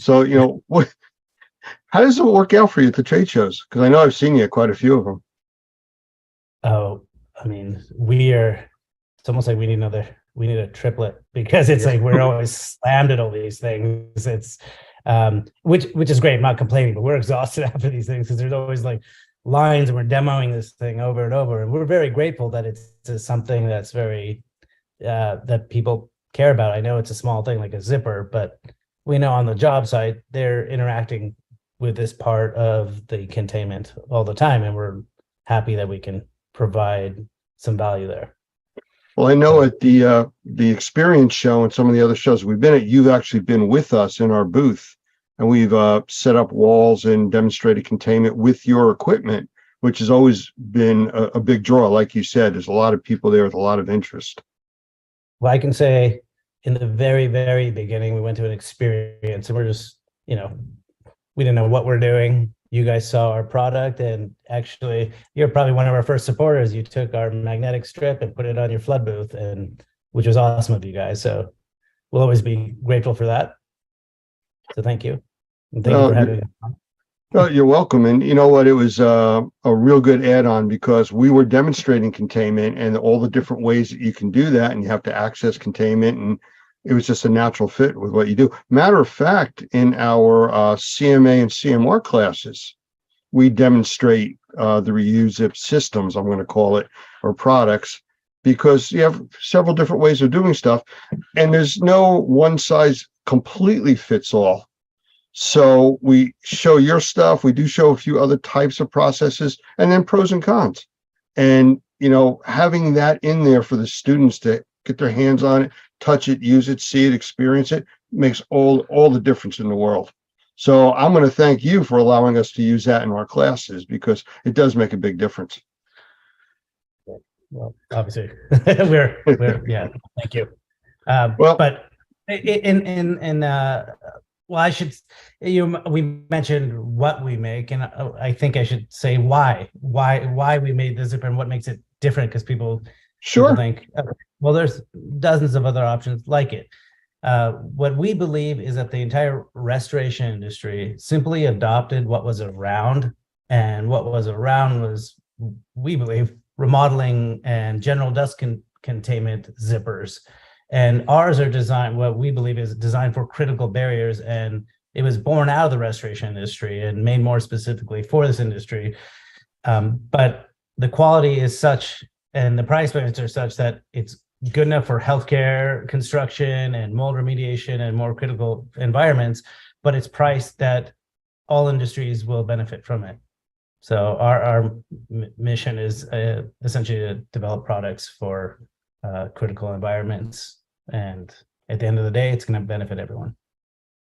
So, how does it work out for you at the trade shows? Because I know I've seen you at quite a few of them. Oh, I mean, it's almost like we need a triplet because it's like we're always slammed at all these things. It's which is great. I'm not complaining, but we're exhausted after these things because there's always like lines and we're demoing this thing over and over. And we're very grateful that it's something that's very that people care about. I know it's a small thing like a zipper, but we know on the job site they're interacting with this part of the containment all the time, and we're happy that we can provide some value there. Well, I know at the experience show and some of the other shows we've been at, you've actually been with us in our booth, and we've set up walls and demonstrated containment with your equipment, which has always been a big draw. Like you said, there's a lot of people there with a lot of interest. Well, I can say in the very, very beginning, we went to an experience and we're just, we didn't know what we're doing. You guys saw our product, and actually you're probably one of our first supporters. You took our magnetic strip and put it on your flood booth, and which was awesome of you guys. So we'll always be grateful for that. So thank you. And thank you for having me. Well, you're welcome. And you know what? It was a real good add-on because we were demonstrating containment and all the different ways that you can do that, and you have to access containment, and it was just a natural fit with what you do. Matter of fact, in our CMA and CMR classes, we demonstrate the reuse zip systems, I'm going to call it, or products, because you have several different ways of doing stuff, and there's no one size completely fits all. So we show your stuff. We do show a few other types of processes, and then pros and cons. And, having that in there for the students to get their hands on it, touch it, use it, see it, experience it, makes all the difference in the world. So I'm going to thank you for allowing us to use that in our classes, because it does make a big difference. Well, obviously, we're yeah. Thank you. But we mentioned what we make, and I think I should say why we made the zipper and what makes it different, because people think, well, there's dozens of other options like it. What we believe is that the entire restoration industry simply adopted what was around, and what was around was, we believe, remodeling and general dust containment zippers. And ours are designed, what we believe is designed for critical barriers, and it was born out of the restoration industry and made more specifically for this industry. But the quality is such, and the price points are such, that it's good enough for healthcare, construction, and mold remediation and more critical environments, but it's priced that all industries will benefit from it. So our mission is essentially to develop products for critical environments, and at the end of the day, it's going to benefit everyone.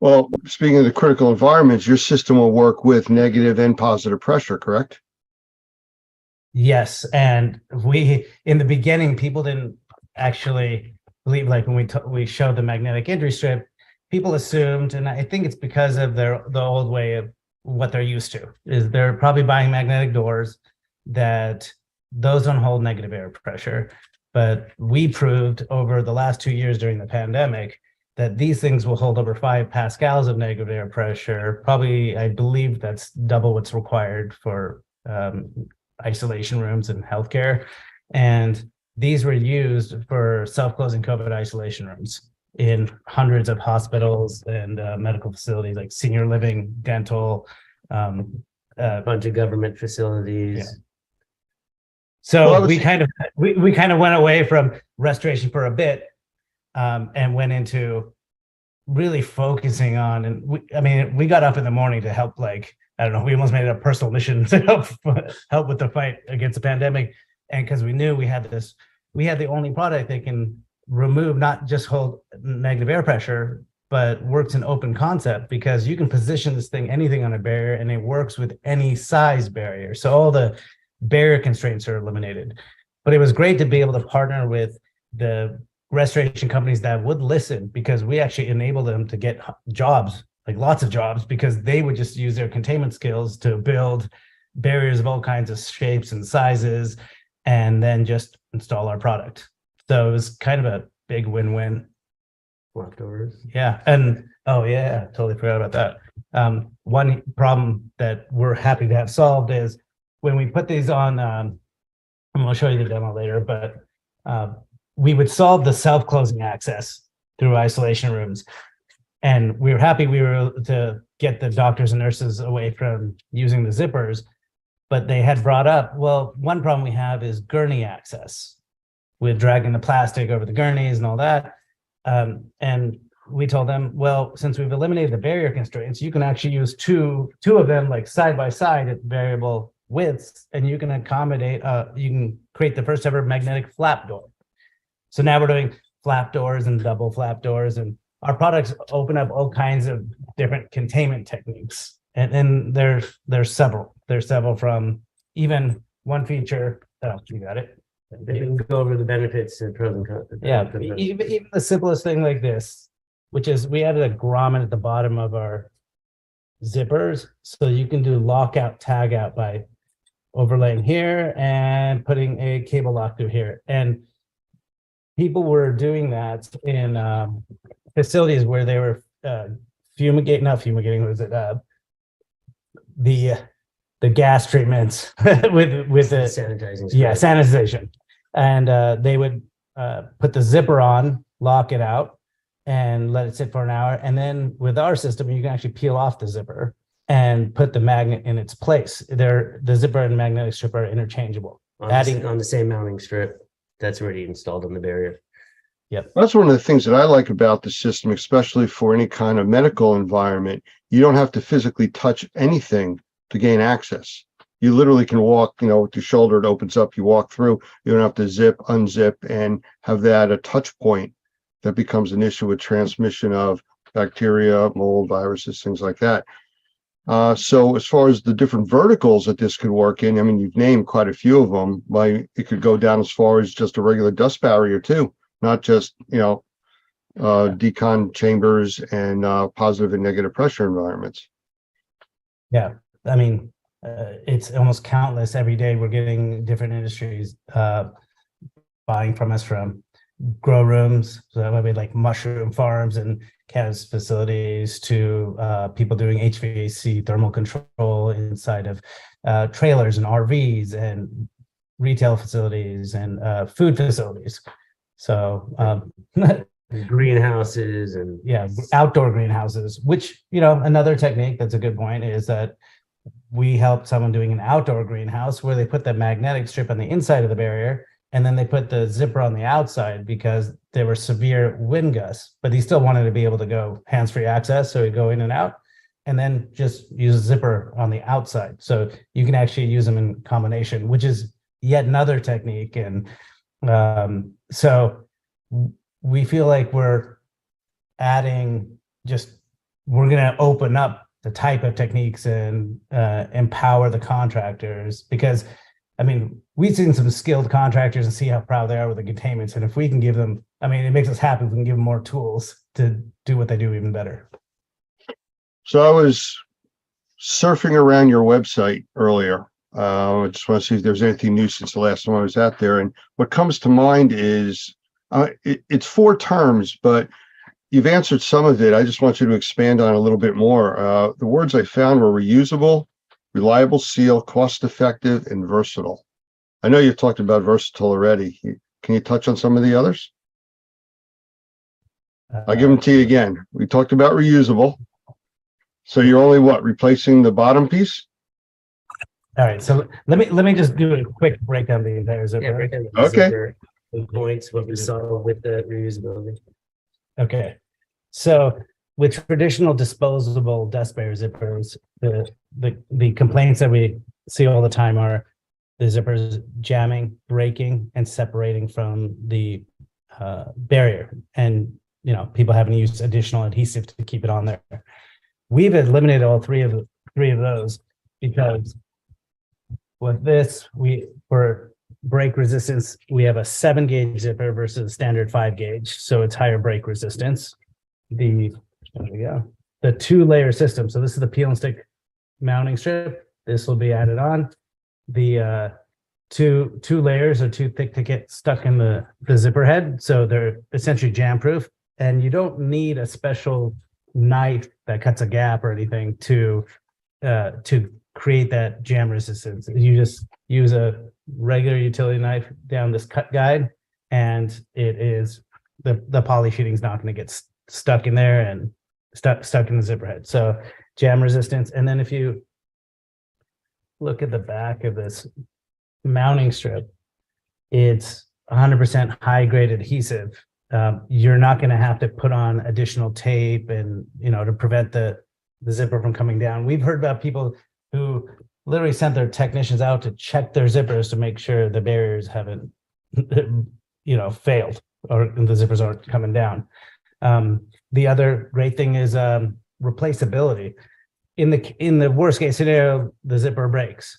Well, speaking of the critical environments, your system will work with negative and positive pressure, correct? Yes, and in the beginning, people didn't actually believe, like when we showed the magnetic entry strip, people assumed, and I think it's because of the old way of what they're used to, is they're probably buying magnetic doors, that those don't hold negative air pressure. But we proved over the last 2 years during the pandemic that these things will hold over 5 pascals of negative air pressure. Probably, I believe that's double what's required for isolation rooms in healthcare. And these were used for self-closing COVID isolation rooms in hundreds of hospitals and medical facilities, like senior living, dental, a bunch of government facilities. Yeah. So we kind of went away from restoration for a bit, and went into really focusing on, and we got up in the morning to help, like, I don't know, we almost made it a personal mission to help with the fight against the pandemic. And because we knew we had the only product that can remove, not just hold negative air pressure, but works in open concept, because you can position this thing, anything on a barrier, and it works with any size barrier. So all the barrier constraints are eliminated. But it was great to be able to partner with the restoration companies that would listen, because we actually enabled them to get jobs, like lots of jobs, because they would just use their containment skills to build barriers of all kinds of shapes and sizes, and then just install our product. So it was kind of a big win-win. leftovers. Yeah, and oh yeah, totally forgot about that. One problem that we're happy to have solved is when we put these on, and I'll show you the demo later, but we would solve the self-closing access through isolation rooms. And we were happy we were able to get the doctors and nurses away from using the zippers, but they had brought up, well, one problem we have is gurney access with dragging the plastic over the gurneys and all that. And we told them, well, since we've eliminated the barrier constraints, you can actually use two of them like side by side at variable widths, and you can accommodate, you can create the first ever magnetic flap door. So now we're doing flap doors and double flap doors, and our products open up all kinds of different containment techniques. And there's several from even one feature. Oh, you got it. They can go over the benefits and pros and cons. Yeah, even the simplest thing like this, which is we added a grommet at the bottom of our zippers, so you can do lockout, tag out by overlaying here and putting a cable lock through here. And people were doing that in facilities where they were not fumigating, was it the gas treatments with the sanitizing. Yeah, sanitization. And they would put the zipper on, lock it out, and let it sit for an hour. And then with our system, you can actually peel off the zipper and put the magnet in its place. The zipper and magnetic strip are interchangeable. On the same mounting strip that's already installed on the barrier. Yep. That's one of the things that I like about the system, especially for any kind of medical environment. You don't have to physically touch anything to gain access. You literally can walk, with your shoulder, it opens up, you walk through, you don't have to zip, unzip, and have that a touch point that becomes an issue with transmission of bacteria, mold, viruses, things like that. So as far as the different verticals that this could work in, I mean, you've named quite a few of them. It could go down as far as just a regular dust barrier too, not just, decon chambers and positive and negative pressure environments. Yeah, I mean, it's almost countless every day. We're getting different industries buying from us, from grow rooms, so that would be like mushroom farms and cannabis facilities, to people doing HVAC thermal control inside of trailers and RVs and retail facilities and food facilities. So greenhouses and outdoor greenhouses, which, another technique that's a good point is that we help someone doing an outdoor greenhouse where they put the magnetic strip on the inside of the barrier, and then they put the zipper on the outside because there were severe wind gusts, but he still wanted to be able to go hands-free access. So he'd go in and out and then just use a zipper on the outside. So you can actually use them in combination, which is yet another technique. And so we feel like we're going to open up the type of techniques and empower the contractors, because I mean, we've seen some skilled contractors and see how proud they are with the containments. And if we can give them, it makes us happy if we can give them more tools to do what they do even better. So I was surfing around your website earlier. I just want to see if there's anything new since the last time I was out there. And what comes to mind is it's 4 terms, but you've answered some of it. I just want you to expand on it a little bit more. The words I found were reusable, reliable seal, cost-effective, and versatile. I know you've talked about versatile already. Can you touch on some of the others? I'll give them to you again. We talked about reusable. So you're only replacing the bottom piece? All right. So let me just do a quick breakdown of the entire zipper. break down the Okay. zipper and points, what we saw with the reusability. Okay. So with traditional disposable dust barrier zippers, the complaints that we see all the time are the zippers jamming, breaking, and separating from the barrier. And, people having to use additional adhesive to keep it on there. We've eliminated all three of those, because with this, for break resistance, we have a 7-gauge zipper versus standard 5-gauge. So it's higher break resistance. There we go. The 2-layer system. So this is the peel and stick mounting strip. This will be added on. The two layers are too thick to get stuck in the zipper head. So they're essentially jam proof. and you don't need a special knife that cuts a gap or anything to create that jam resistance. You just use a regular utility knife down this cut guide, and it is the poly sheeting is not going to get stuck in there and stuck in the zipper head. So jam resistance. And then if you look at the back of this mounting strip, it's 100% high grade adhesive. You're not going to have to put on additional tape and, to prevent the zipper from coming down. We've heard about people who literally sent their technicians out to check their zippers to make sure the barriers haven't, failed, or the zippers aren't coming down. The other great thing is replaceability. In the worst case scenario, the zipper breaks.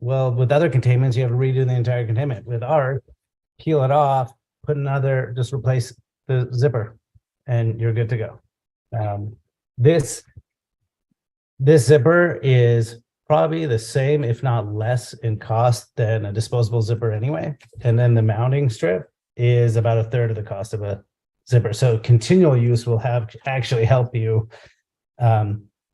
Well, with other containments, you have to redo the entire containment. With ours, peel it off, just replace the zipper, and you're good to go. This zipper is probably the same, if not less, in cost than a disposable zipper anyway. And then the mounting strip is about a third of the cost of a zipper. So continual use will actually help you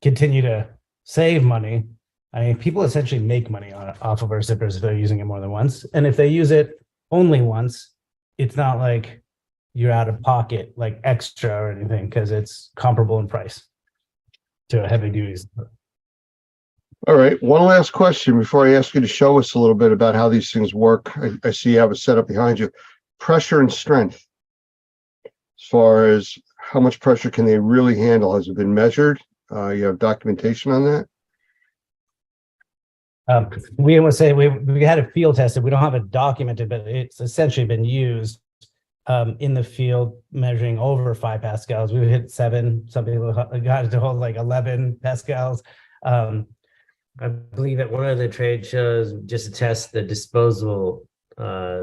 continue to save money. I mean, people essentially make money off of our zippers if they're using it more than once. And if they use it only once, it's not like you're out of pocket, like extra or anything, because it's comparable in price to a heavy duty zipper. All right. One last question before I ask you to show us a little bit about how these things work. I see you have a setup behind you. Pressure and strength. As far as how much pressure can they really handle? Has it been measured? You have documentation on that? We almost say we had it field tested. We don't have it documented, but it's essentially been used in the field, measuring over 5 pascals. We hit 7. Some people got it to hold like 11 pascals. I believe at one of the trade shows, just to test the disposable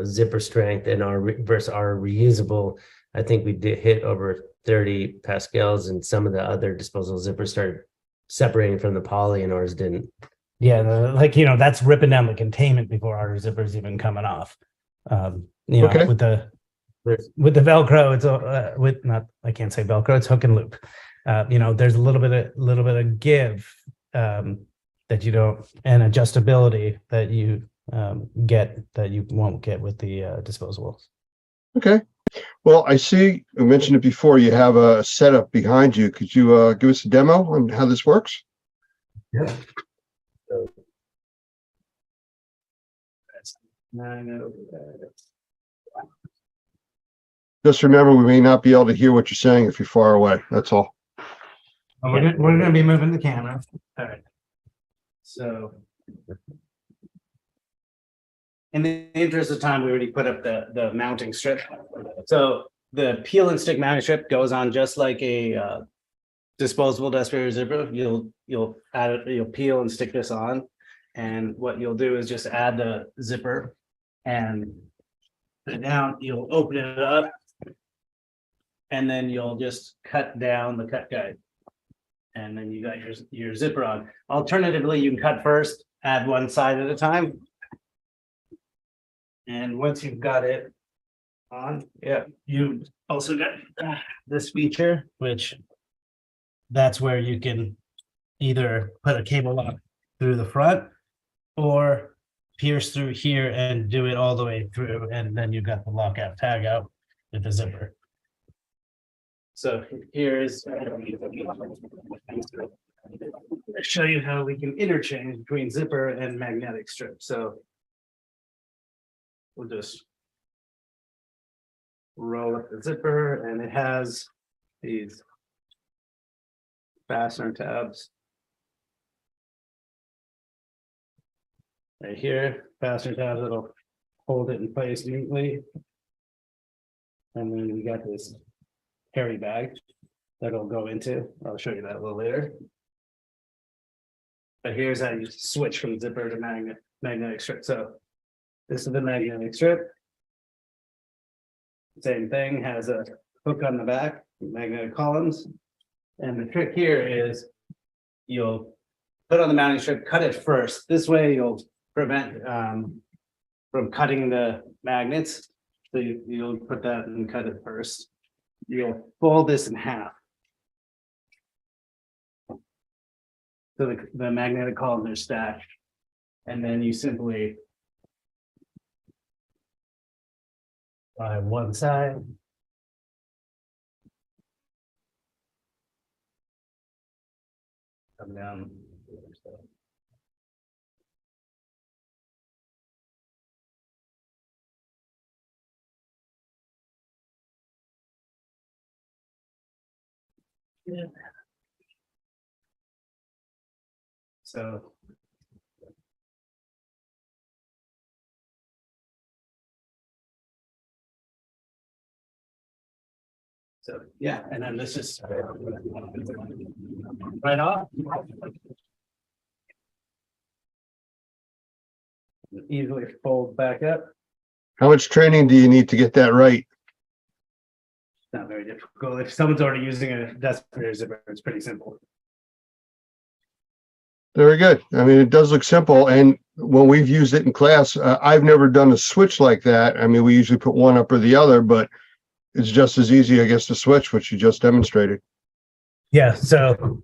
zipper strength and versus our reusable, I think we did hit over 30 pascals, and some of the other disposable zippers started separating from the poly, and ours didn't. Yeah, that's ripping down the containment before our zippers even coming off. Okay. With the Velcro, it's I can't say Velcro, it's hook and loop. There's a little bit of give that you don't, and adjustability that you get that you won't get with the disposables. Okay. Well, I see you mentioned it before. You have a setup behind you. Could you give us a demo on how this works? Yeah. Just remember, we may not be able to hear what you're saying if you're far away. That's all. We're going to be moving the camera. All right. So, in the interest of time, we already put up the mounting strip. So the peel and stick mounting strip goes on just like a disposable desk barrier zipper. You'll peel and stick this on, and what you'll do is just add the zipper and put it down. You'll open it up, and then you'll just cut down the cut guide, and then you got your zipper on. Alternatively, you can cut first, add one side at a time, and once you've got it on, you also got this feature, which that's where you can either put a cable lock through the front or pierce through here and do it all the way through, and then you've got the lockout tag out with the zipper. So here's show you how we can interchange between zipper and magnetic strip. So we'll just roll up the zipper, and it has these fastener tabs right here, fastener tabs that'll hold it in place neatly. And then we got this carry bag that'll go into. I'll show you that a little later. But here's how you switch from zipper to magnetic strip. So this is the magnetic strip. Same thing, has a hook on the back, magnetic columns. And the trick here is you'll put on the mounting strip, cut it first. This way you'll prevent from cutting the magnets. So you'll put that and cut it first. you'll fold this in half. So the magnetic columns are stacked. And then you simply by one side. Come down. Yeah. So yeah, and then this is right off. Easily fold back up. How much training do you need to get that right? It's not very difficult. If someone's already using a desktop zipper, it's pretty simple. Very good. I mean, it does look simple. And when we've used it in class, I've never done a switch like that. I mean, we usually put one up or the other, but it's just as easy, I guess, to switch, which you just demonstrated. Yeah. So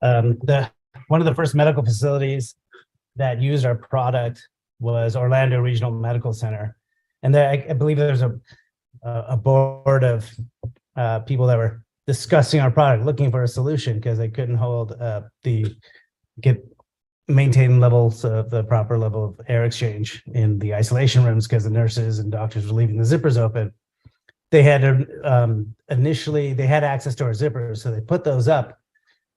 one of the first medical facilities that used our product was Orlando Regional Medical Center. And there, I believe there's a board of people that were discussing our product, looking for a solution because they couldn't hold maintain levels of the proper level of air exchange in the isolation rooms because the nurses and doctors were leaving the zippers open. They had initially they had access to our zippers, so they put those up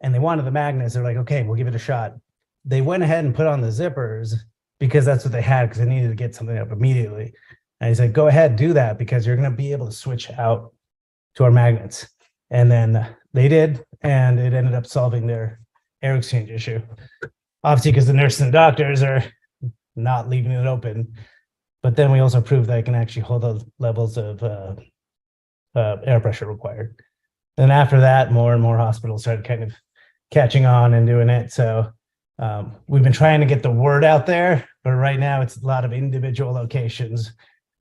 and they wanted the magnets. They're like, okay, we'll give it a shot. They went ahead and put on the zippers because that's what they had because they needed to get something up immediately. And he said, go ahead, do that because you're going to be able to switch out to our magnets. And then they did, and it ended up solving their air exchange issue. Obviously, because the nurses and doctors are not leaving it open. But then we also proved that it can actually hold the levels of air pressure required. Then after that, more and more hospitals started kind of catching on and doing it. So we've been trying to get the word out there, but right now it's a lot of individual locations.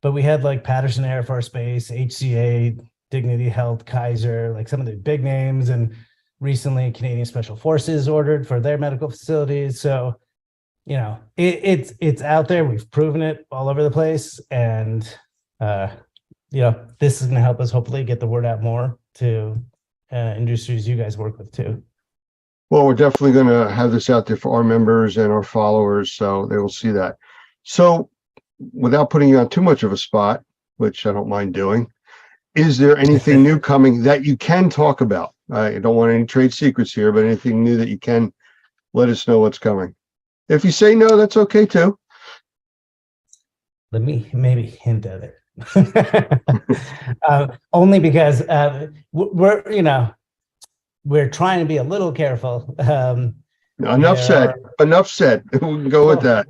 But we had like Patterson Air Force Base, HCA, Dignity Health, Kaiser, like some of the big names, and recently Canadian Special Forces ordered for their medical facilities. So, you know, it's out there. We've proven it all over the place, and you know, this is going to help us hopefully get the word out more to industries you guys work with too. Well, we're definitely going to have this out there for our members and our followers, so they will see that. So without putting you on too much of a spot, which I don't mind doing, is there anything new coming that you can talk about? I don't want any trade secrets here, but anything new that you can let us know what's coming. If you say no, that's okay too. Let me maybe hint at it. Only because we're trying to be a little careful. Enough said. Enough said. We can go with that.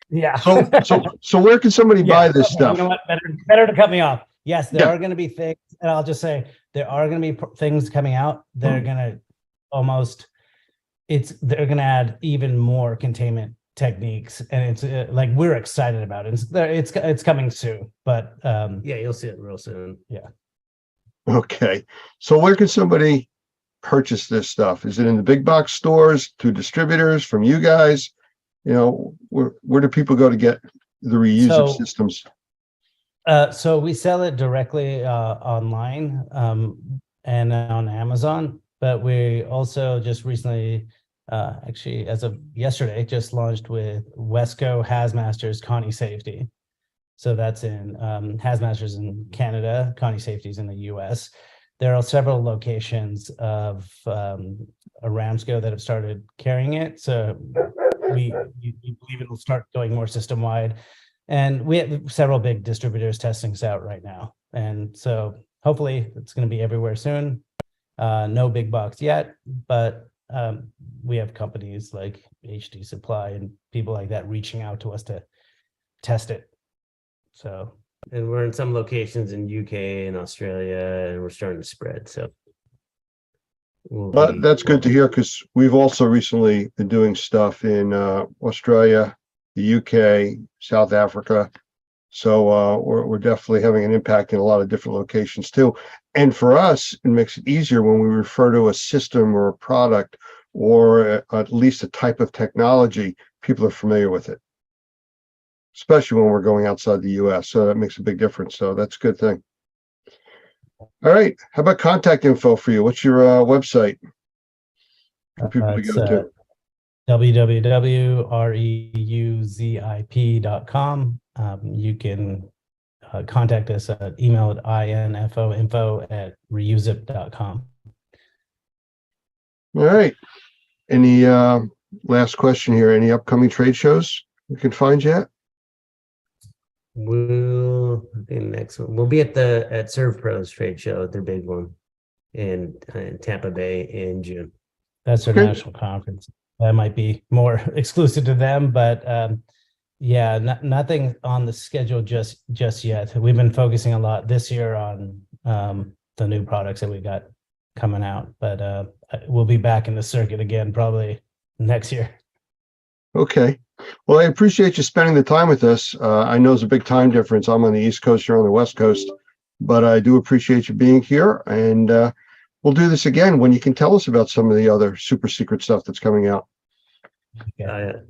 Yeah. So where can somebody buy this stuff? You know what? Better to cut me off. Yes, there are going to be things, and I'll just say there are going to be things coming out that are going to they're going to add even more containment techniques, and it's like we're excited about it. It's coming soon, but Yeah, you'll see it real soon. Yeah. Okay. So where can somebody purchase this stuff? Is it in the big box stores, to distributors, from you guys? You know, where do people go to get the reusable systems? So we sell it directly online and on Amazon, but we also just recently, actually as of yesterday, just launched with Wesco Hazmasters Connie Safety. So that's in Hazmasters in Canada, Connie Safety's in the US. There are several locations of Aramco that have started carrying it. So we believe it will start going more system-wide. And we have several big distributors testing this out right now. And so hopefully it's going to be everywhere soon. No big box yet, but we have companies like HD Supply and people like that reaching out to us to test it. So, and we're in some locations in UK and Australia, and we're starting to spread. So But that's good to hear, because we've also recently been doing stuff in Australia, the UK, South Africa. So we're definitely having an impact in a lot of different locations too. And for us, it makes it easier when we refer to a system or a product or at least a type of technology, people are familiar with it, especially when we're going outside the US. So that makes a big difference. So that's a good thing. All right. How about contact info for you? What's your website for people to It's go to? www.reuzip.com. You can contact us at email at info@reuzip.com. All right. Any last question here? Any upcoming trade shows we can find yet? I think next one we'll be at ServPros trade show, their big one in Tampa Bay in June. That's their Okay. national conference. That might be more exclusive to them, but yeah, nothing on the schedule just yet. We've been focusing a lot this year on the new products that we got coming out, but we'll be back in the circuit again probably next year. Okay. Well, I appreciate you spending the time with us. I know it's a big time difference. I'm on the East Coast, you're on the West Coast, but I do appreciate you being here. And we'll do this again when you can tell us about some of the other super secret stuff that's coming out. No,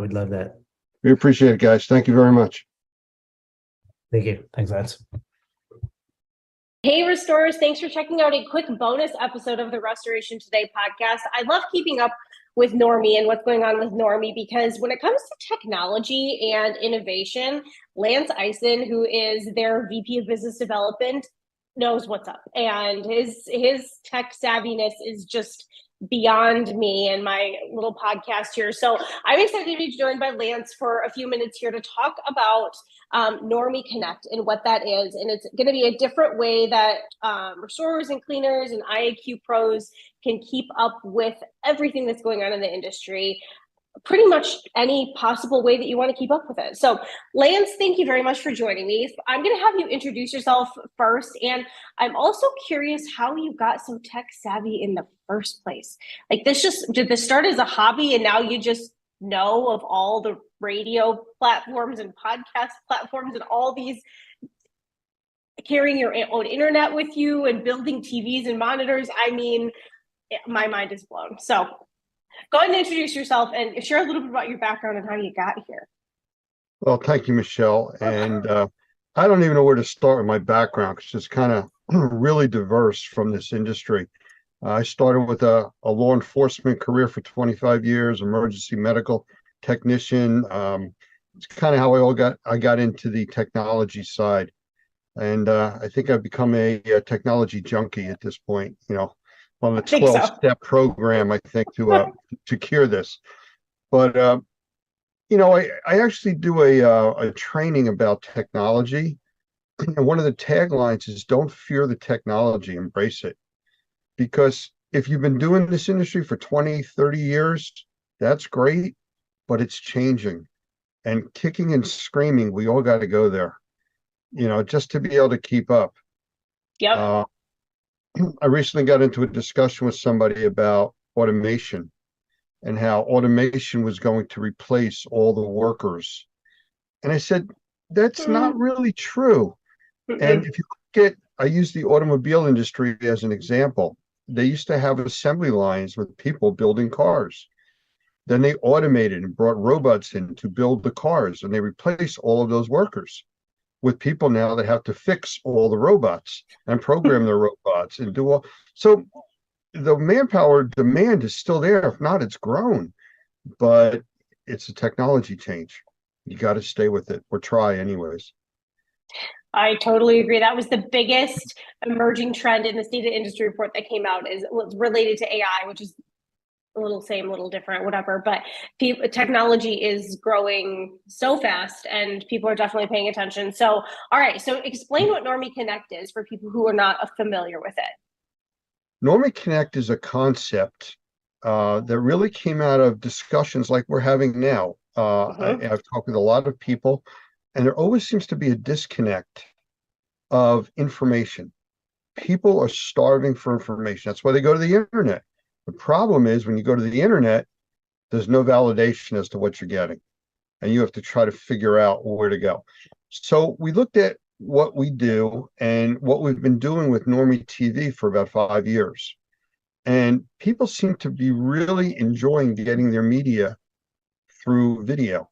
we'd love that. We appreciate it, guys. Thank you very much. Thank you. Thanks, Lance. Hey, restorers, thanks for checking out a quick bonus episode of the Restoration Today podcast. I love keeping up with Normie and what's going on with Normie because when it comes to technology and innovation, Lance Eisen, who is their VP of Business Development, knows what's up. And his tech savviness is just beyond me and my little podcast here. So I'm excited to be joined by Lance for a few minutes here to talk about Normie Connect and what that is. And it's going to be a different way that restorers and cleaners and IAQ pros can keep up with everything that's going on in the industry, pretty much any possible way that you want to keep up with it. So Lance, thank you very much for joining me. I'm going to have you introduce yourself first. And I'm also curious how you got so tech savvy in the first place. Like did this start as a hobby and now you just know of all the radio platforms and podcast platforms and all these, carrying your own internet with you and building TVs and monitors? I mean, my mind is blown. So go ahead and introduce yourself and share a little bit about your background and how you got here. Well, thank you, Michelle. And I don't even know where to start with my background because it's kind of really diverse from this industry. I started with a law enforcement career for 25 years, emergency medical technician. It's kind of how I got into the technology side. And I think I've become a technology junkie at this point, on the 12-step program, I think, to cure this. But I actually do a training about technology, and one of the taglines is "Don't fear the technology, embrace it." Because if you've been doing this industry for 20, 30 years, that's great, but it's changing, and kicking and screaming, we all got to go there, just to be able to keep up. Yep. I recently got into a discussion with somebody about automation and how automation was going to replace all the workers. And I said, that's not really true. And if you look at, I use the automobile industry as an example. They used to have assembly lines with people building cars. Then they automated and brought robots in to build the cars, and they replaced all of those workers with people now that have to fix all the robots and program the robots and do all. So the manpower demand is still there. If not, it's grown, but it's a technology change. You got to stay with it or try anyways. I totally agree. That was the biggest emerging trend in the State of Industry report that came out, is related to AI, which is a little same, little different, whatever. But technology is growing so fast and people are definitely paying attention. So, all right. So explain what Normie Connect is for people who are not familiar with it. Normie Connect is a concept that really came out of discussions like we're having now. I've talked with a lot of people, and there always seems to be a disconnect of information. People are starving for information. That's why they go to the internet. The problem is when you go to the internet, there's no validation as to what you're getting, and you have to try to figure out where to go. So we looked at what we do and what we've been doing with Normie TV for about 5 years. And people seem to be really enjoying getting their media through video.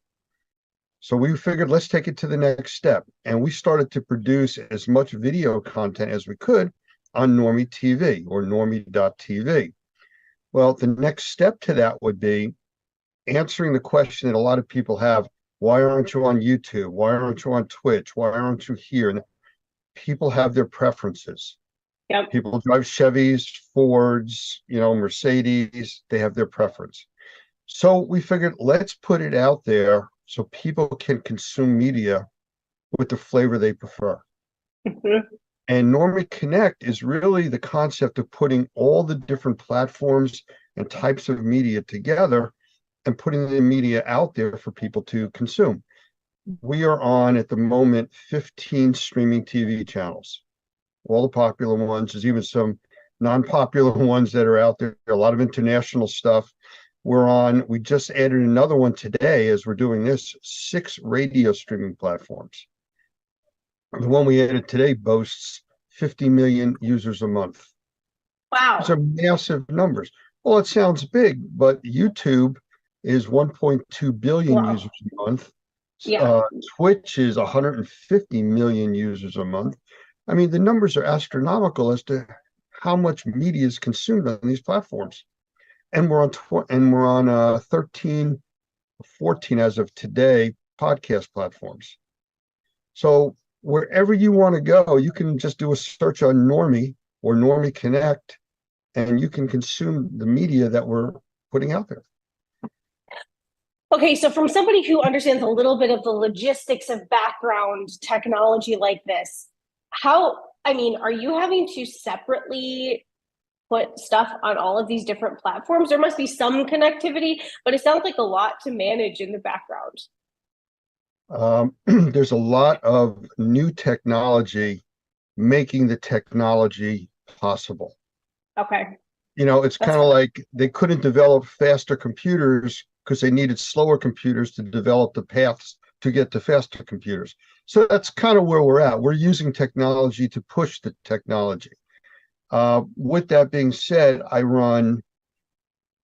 So we figured, let's take it to the next step. And we started to produce as much video content as we could on Normie TV or normie.tv. Well, the next step to that would be answering the question that a lot of people have: why aren't you on YouTube? Why aren't you on Twitch? Why aren't you here? And people have their preferences. Yep. People drive Chevys, Fords, Mercedes. They have their preference. So we figured, let's put it out there so people can consume media with the flavor they prefer. And Normie Connect is really the concept of putting all the different platforms and types of media together and putting the media out there for people to consume. We are on, at the moment, 15 streaming TV channels, all the popular ones. There's even some non-popular ones that are out there, a lot of international stuff. We just added another one today as we're doing this, 6 radio streaming platforms. The one we added today boasts 50 million users a month. Wow. Those are massive numbers. Well, it sounds big, but YouTube is 1.2 billion users a month. Yeah. Twitch is 150 million users a month. I mean, the numbers are astronomical as to how much media is consumed on these platforms. And we're on 13, 14 as of today podcast platforms. So wherever you want to go, you can just do a search on Normie or Normie Connect, and you can consume the media that we're putting out there. Okay, so from somebody who understands a little bit of the logistics of background technology like this, are you having to separately put stuff on all of these different platforms? There must be some connectivity, but it sounds like a lot to manage in the background. There's a lot of new technology making the technology possible. Okay. It's kind of like they couldn't develop faster computers because they needed slower computers to develop the paths to get to faster computers. So that's kind of where we're at. We're using technology to push the technology. With that being said, I run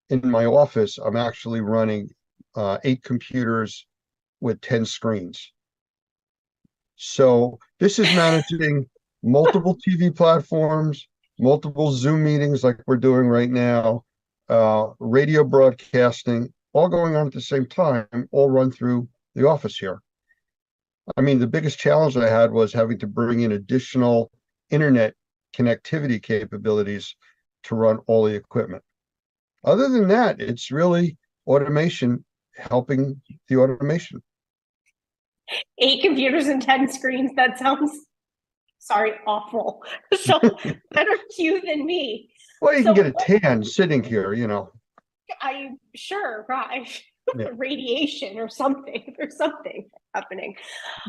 in my office, I'm actually running 8 computers with 10 screens. So this is managing multiple TV platforms, multiple Zoom meetings like we're doing right now, radio broadcasting, all going on at the same time, all run through the office here. I mean, the biggest challenge I had was having to bring in additional internet connectivity capabilities to run all the equipment. Other than that, it's really automation helping the automation. 8 computers and 10 screens. That sounds, awful. So better you than me. Well, you can get a tan sitting here, I'm sure, right? Yeah. Radiation or something. There's something happening.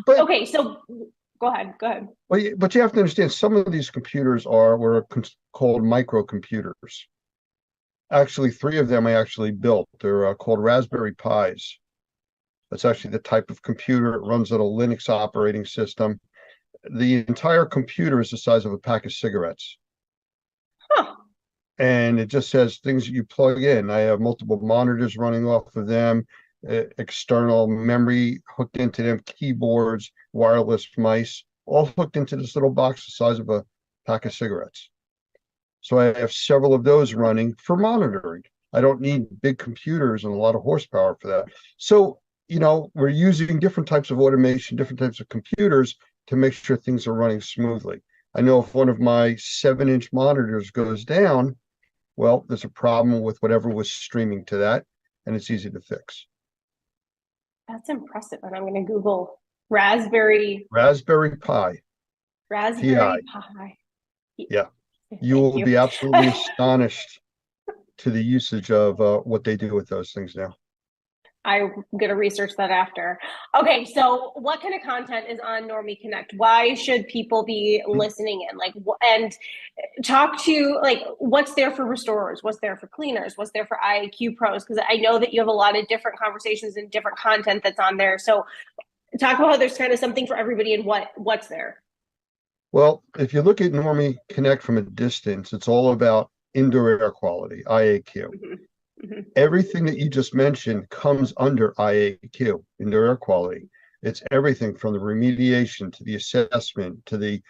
But, okay, so go ahead. But you have to understand, some of these computers were called microcomputers. Actually, 3 of them I actually built. They're called Raspberry Pis. That's actually the type of computer. It runs on a Linux operating system. The entire computer is the size of a pack of cigarettes. Huh. And it just says things that you plug in. I have multiple monitors running off of them, external memory hooked into them, keyboards, wireless mice, all hooked into this little box the size of a pack of cigarettes. So I have several of those running for monitoring. I don't need big computers and a lot of horsepower for that. So, we're using different types of automation, different types of computers to make sure things are running smoothly. I know if one of my 7-inch monitors goes down, well, there's a problem with whatever was streaming to that, and it's easy to fix. That's impressive. And I'm going to Google Raspberry Pi. Raspberry Pi. Yeah. You will be absolutely astonished to the usage of what they do with those things now. I'm going to research that after. Okay, so what kind of content is on Normie Connect? Why should people be listening in? And talk to, what's there for restorers? What's there for cleaners? What's there for IAQ pros? Because I know that you have a lot of different conversations and different content that's on there. So talk about how there's kind of something for everybody and what's there. Well, if you look at Normie Connect from a distance, it's all about indoor air quality, IAQ. Everything that you just mentioned comes under IAQ, indoor air quality. It's everything from the remediation to the assessment to the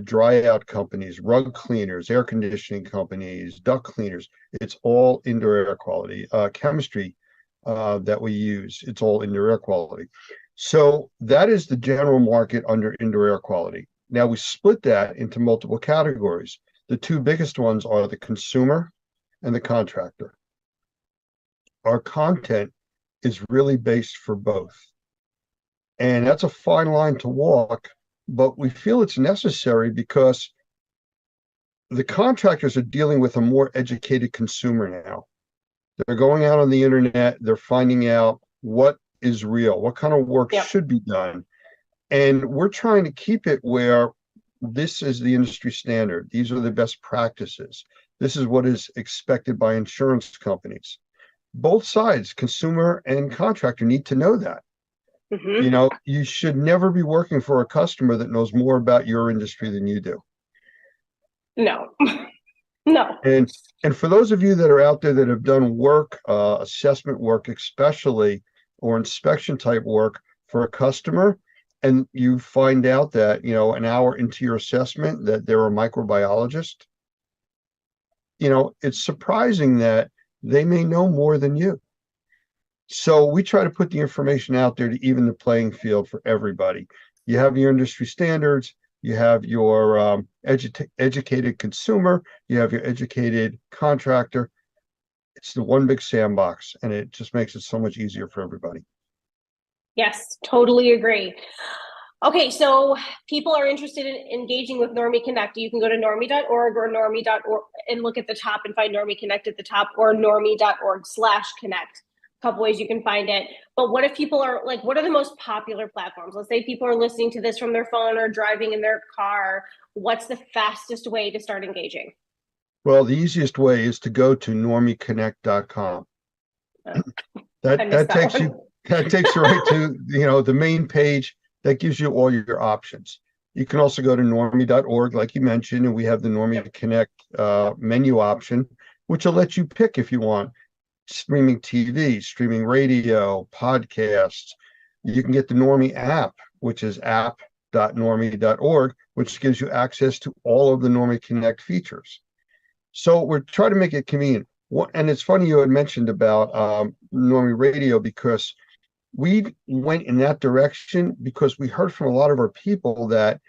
dry out companies, rug cleaners, air conditioning companies, duct cleaners. It's all indoor air quality. Chemistry that we use, it's all indoor air quality. So that is the general market under indoor air quality. Now we split that into multiple categories. The two biggest ones are the consumer and the contractor. Our content is really based for both. And that's a fine line to walk, but we feel it's necessary because the contractors are dealing with a more educated consumer now. They're going out on the internet, they're finding out what is real, what kind of work should be done. And we're trying to keep it where this is the industry standard. These are the best practices. This is what is expected by insurance companies. Both sides, consumer and contractor, need to know that. You know, you should never be working for a customer that knows more about your industry than you do. No, no. And for those of you that are out there that have done work, assessment work, especially, or inspection type work for a customer, and you find out that, you know, an hour into your assessment that they're a microbiologist, you know, it's surprising that they may know more than you. So we try to put the information out there to even the playing field for everybody. You have your industry standards, you have your educated consumer, you have your educated contractor. It's the one big sandbox, and it just makes it so much easier for everybody. Yes, totally agree. Okay, so people are interested in engaging with Normie Connect. You can go to normie.org or normie.org and look at the top and find Normie Connect at the top, or normie.org/connect. A couple ways you can find it. But what if people are like, what are the most popular platforms? Let's say people are listening to this from their phone or driving in their car. What's the fastest way to start engaging? Well, the easiest way is to go to normieconnect.com. That takes you right to, you know, the main page that gives you all your options. You can also go to normie.org, like you mentioned, and we have the Normie Connect menu option, which will let you pick if you want streaming TV, streaming radio, podcasts. You can get the Normie app, which is app.normie.org, which gives you access to all of the Normie Connect features. So we're trying to make it convenient. And it's funny you had mentioned about Normie Radio, because we went in that direction because we heard from a lot of our people that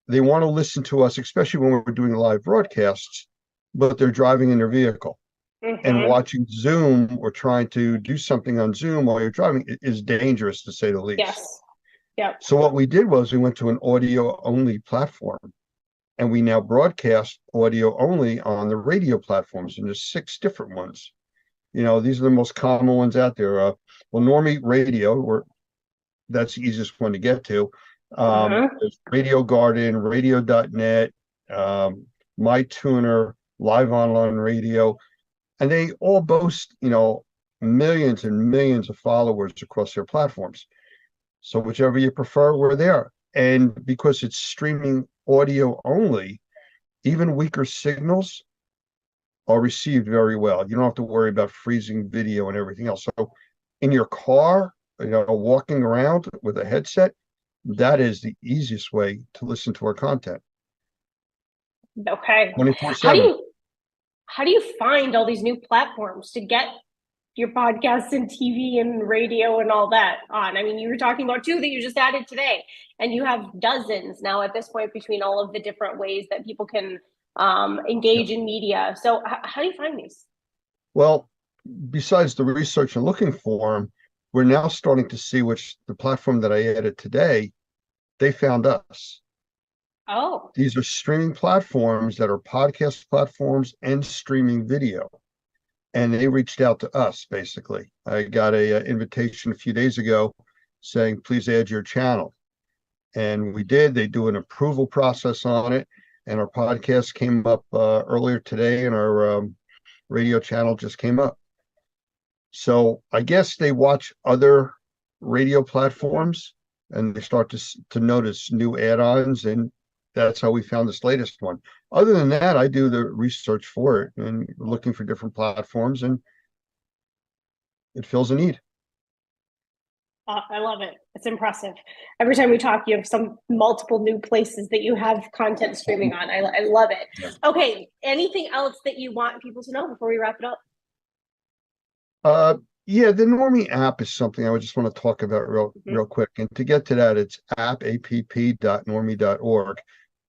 they want to listen to us, especially when we're doing live broadcasts, but they're driving in their vehicle. And watching Zoom or trying to do something on Zoom while you're driving is dangerous, to say the least. Yes. Yep. So what we did was we went to an audio only platform, and we now broadcast audio only on the radio platforms, and there's 6 different ones. You know, these are the most common ones out there. Well, Normie Radio, that's the easiest one to get to. There's Radio Garden, radio.net, MyTuner, Live Online Radio, and they all boast, you know, millions and millions of followers across their platforms. So whichever you prefer, we're there. And because it's streaming audio only, even weaker signals are received very well. You don't have to worry about freezing video and everything else. So in your car, you know, walking around with a headset, that is the easiest way to listen to our content. Okay. 24/7. How do you find all these new platforms to get your podcasts and TV and radio and all that on? I mean, you were talking about 2 that you just added today, and you have dozens now at this point between all of the different ways that people can engage in media. So how do you find these? Well, besides the research and looking for them, we're now starting to see which the platform that I added today, they found us. Oh. These are streaming platforms that are podcast platforms and streaming video. And they reached out to us, basically. I got a invitation a few days ago saying, please add your channel. And we did. They do an approval process on it. And our podcast came up earlier today, and our radio channel just came up. So I guess they watch other radio platforms and they start to notice new add-ons, and that's how we found this latest one. Other than that, I do the research for it and looking for different platforms, and it fills a need. I love it. It's impressive. Every time we talk, you have some multiple new places that you have content streaming on. I love it. Yeah. Okay. Anything else that you want people to know before we wrap it up? Yeah, the Normie app is something I would just want to talk about real quick. And to get to that, it's app.normie.org.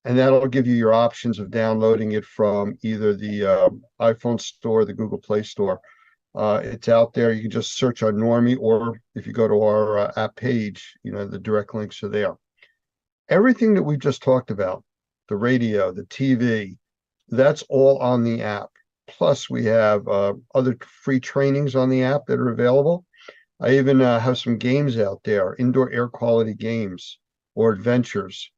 And that'll give you your options of downloading it from either the iPhone store or the Google Play Store. It's out there. You can just search on Normie, or if you go to our app page, the direct links are there. Everything that we've just talked about, the radio, the TV, that's all on the app. Plus, we have other free trainings on the app that are available. I even have some games out there, indoor air quality games or adventures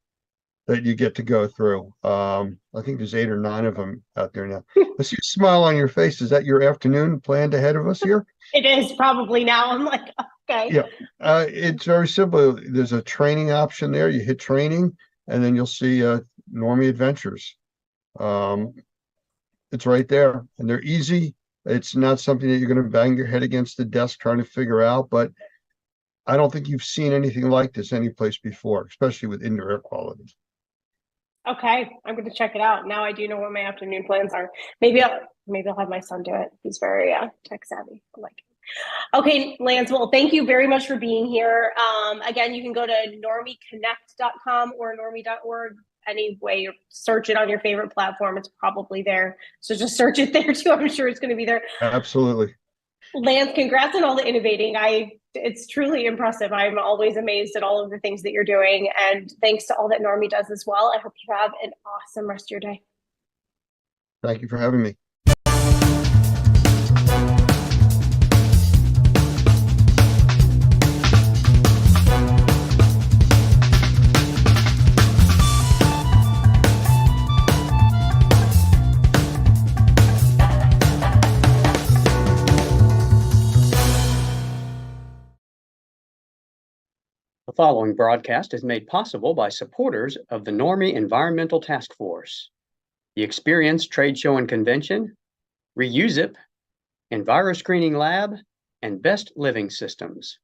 that you get to go through. I think there's 8 or 9 of them out there now. I see a smile on your face. Is that your afternoon planned ahead of us here? It is probably now. I'm like, okay. Yeah, it's very simple. There's a training option there. You hit training, and then you'll see Normie Adventures. It's right there, and they're easy. It's not something that you're going to bang your head against the desk trying to figure out, but I don't think you've seen anything like this anyplace before, especially with indoor air quality. Okay, I'm going to check it out. Now I do know what my afternoon plans are. Maybe I'll have my son do it. He's very tech savvy. I like it. Okay, Lance, well, thank you very much for being here. Again, you can go to normieconnect.com or normie.org. Any way you search it on your favorite platform, it's probably there. So just search it there too. I'm sure it's going to be there. Absolutely. Lance, congrats on all the innovating. It's truly impressive. I'm always amazed at all of the things that you're doing. And thanks to all that Normie does as well. I hope you have an awesome rest of your day. Thank you for having me. The following broadcast is made possible by supporters of the Normie Environmental Task Force, the Experience Trade Show and Convention, Reusip, EnviroScreening Lab, and Best Living Systems.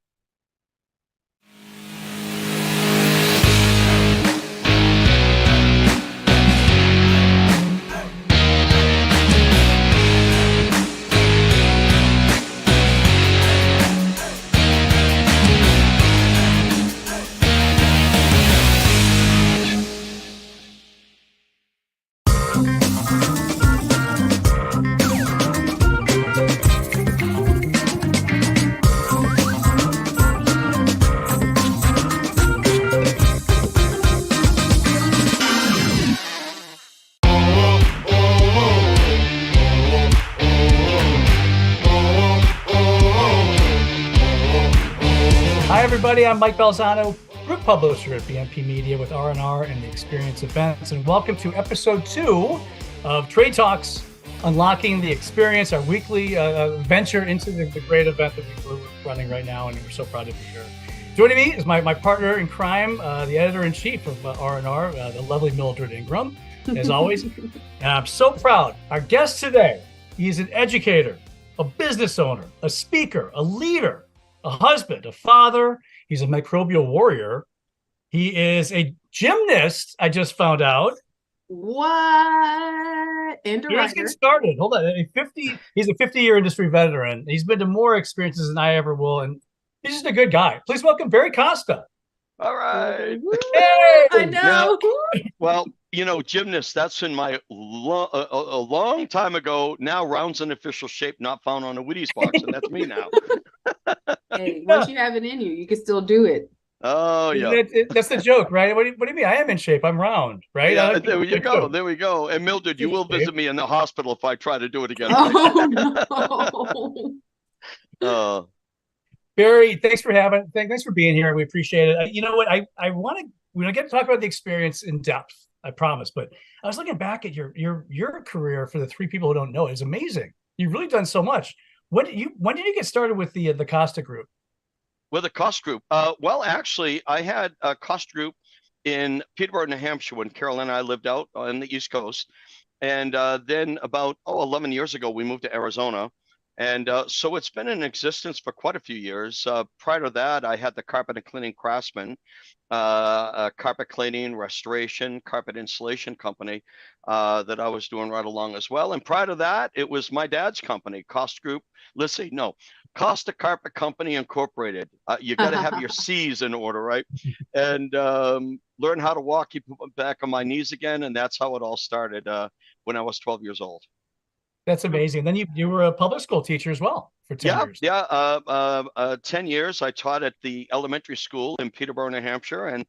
Hi, everybody. I'm Mike Balzano, group publisher at BMP Media with R&R and the Experience Events, and welcome to episode 2 of Trade Talks, Unlocking the Experience, our weekly venture into the great event that we're running right now, and we're so proud to be here. Joining me is my partner in crime, the editor-in-chief of R&R, the lovely Mildred Ingram, as always. And I'm so proud. Our guest today, he is an educator, a business owner, a speaker, a leader, a husband, a father. He's a microbial warrior. He is a gymnast, I just found out. What? And a Let's writer. get started. Hold on. He's a 50-year industry veteran. He's been to more experiences than I ever will, and he's just a good guy. Please welcome Barry Costa. All right. Woo! Hey! I know. Well, gymnast, that's in my a long time ago. Now rounds in official shape, not found on a Wheaties box, and that's me now. Hey, once you have it in you, you can still do it. Oh, yeah. That's the joke, right? What do you mean? I am in shape. I'm round, right? Yeah, there you go. There we go. And Mildred, you will Okay. visit me in the hospital if I try to do it again. Oh, no. Barry, thanks for being here. We appreciate it. You know what? We're gonna get to talk about the experience in depth, I promise. But I was looking back at your career for the 3 people who don't know. It's amazing. You've really done so much. When did you get started with the Costa Group? With a cost group. Well, actually, I had a cost group in Peterborough, New Hampshire, when Carol and I lived out on the East Coast. And then about 11 years ago, we moved to Arizona. And so it's been in existence for quite a few years. Prior to that, I had the Carpet and Cleaning Craftsman, carpet cleaning, restoration, carpet installation company that I was doing right along as well. And prior to that, it was my dad's company, Cost Group. Let's see, no, Costa Carpet Company Incorporated. You got to have your C's in order, right? And learn how to walk, keep back on my knees again. And that's how it all started when I was 12 years old. That's amazing. Then you were a public school teacher as well for 10 years. Yeah. 10 years. I taught at the elementary school in Peterborough, New Hampshire, and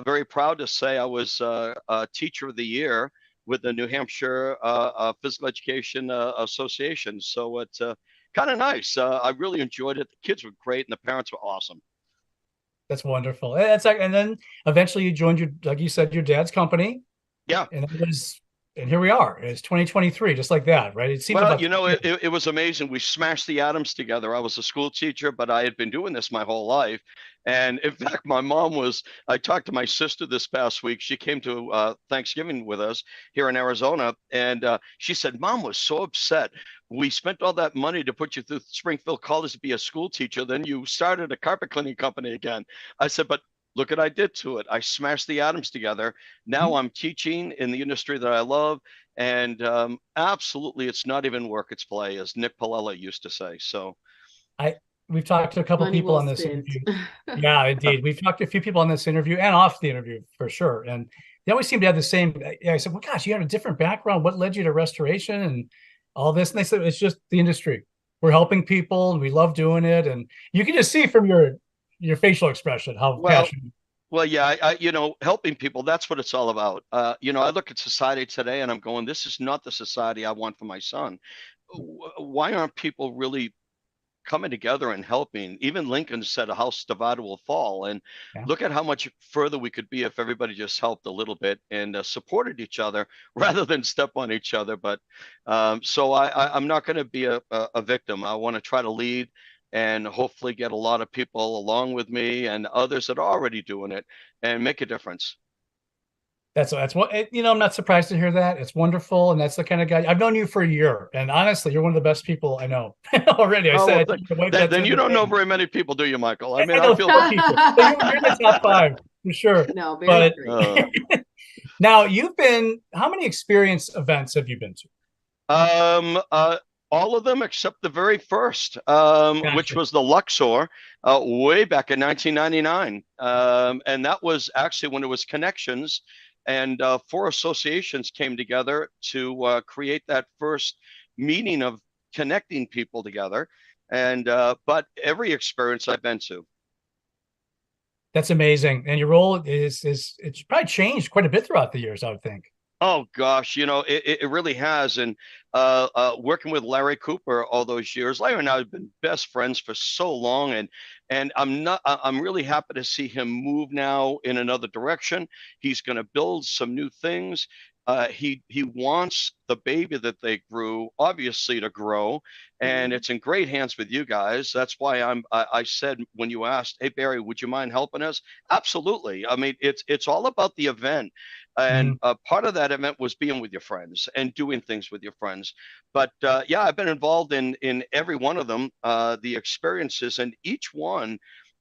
very proud to say I was a teacher of the year with the New Hampshire Physical Education Association. So it's kind of nice. I really enjoyed it. The kids were great and the parents were awesome. That's wonderful. And then eventually you joined like you said, your dad's company. Yeah. And here we are. It's 2023, just like that, right? It seems it was amazing. We smashed the atoms together. I was a school teacher, but I had been doing this my whole life. And in fact, I talked to my sister this past week. She came to Thanksgiving with us here in Arizona. And she said, Mom was so upset. We spent all that money to put you through Springfield College to be a school teacher. Then you started a carpet cleaning company again. I said, but look what I did to it. I smashed the atoms together. Now I'm teaching in the industry that I love. And absolutely, it's not even work, it's play, as Nick Palella used to say. So we've talked to a couple people on this interview. Yeah, indeed. We've talked to a few people on this interview and off the interview for sure. And they always seem to have the same. I said, well, gosh, you had a different background. What led you to restoration and all this? And they said, it's just the industry. We're helping people and we love doing it. And you can just see from your facial expression how passionate. Well, yeah, helping people, that's what it's all about. I look at society today and I'm going, this is not the society I want for my son. Why aren't people really coming together and helping? Even Lincoln said a house divided will fall. And look at how much further we could be if everybody just helped a little bit and supported each other rather than step on each other. But so I'm not going to be a victim. I want to try to lead and hopefully get a lot of people along with me and others that are already doing it and make a difference. That's what, I'm not surprised to hear that. It's wonderful. And that's the kind of guy. I've known you for a year. And honestly, you're one of the best people I know already. Then you don't know very many people, do you, Michael? I mean, I feel you're in the top 5 for sure. No, very Now how many experience events have you been to? All of them except the very first, Gotcha. Which was the Luxor, way back in 1999. And that was actually when it was Connections, and 4 associations came together to create that first meeting of connecting people together. And but every experience I've been to. That's amazing. And your role it's probably changed quite a bit throughout the years, I would think. Oh gosh, it really has. And working with Larry Cooper all those years, Larry and I have been best friends for so long, and I'm really happy to see him move now in another direction. He's going to build some new things. He wants the baby that they grew, obviously, to grow, and it's in great hands with you guys. That's why I said when you asked, hey Barry, would you mind helping us? Absolutely. I mean, it's all about the event. And part of that event was being with your friends and doing things with your friends. But yeah, I've been involved in every one of them, the experiences, and each one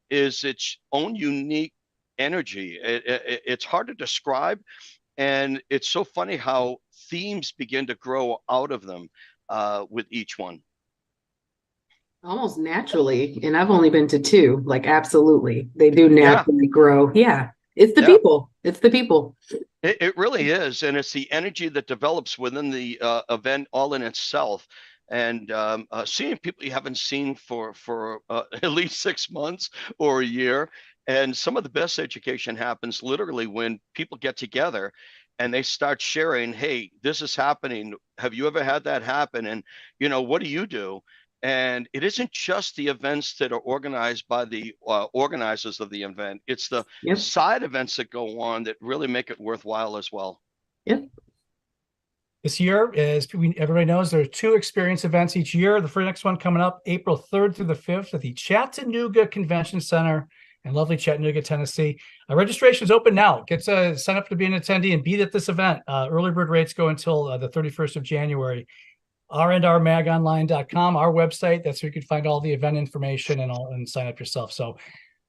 is its own unique energy. It's hard to describe. And it's so funny how themes begin to grow out of them with each one. Almost naturally. And I've only been to 2, like absolutely. They do naturally grow. Yeah. It's the people. It's the people. It really is. And it's the energy that develops within the event all in itself. And seeing people you haven't seen for at least 6 months or a year. And some of the best education happens literally when people get together and they start sharing, hey, this is happening. Have you ever had that happen? And, what do you do? And it isn't just the events that are organized by the organizers of the event. It's the side events that go on that really make it worthwhile as well. Yep. This year, as everybody knows, there are 2 experience events each year. The next one coming up April 3rd through the 5th at the Chattanooga Convention Center in lovely Chattanooga, Tennessee. Registration is open now. Sign up to be an attendee and be at this event. Early bird rates go until the 31st of January. rnrmagonline.com, our website. That's where you can find all the event information and sign up yourself. So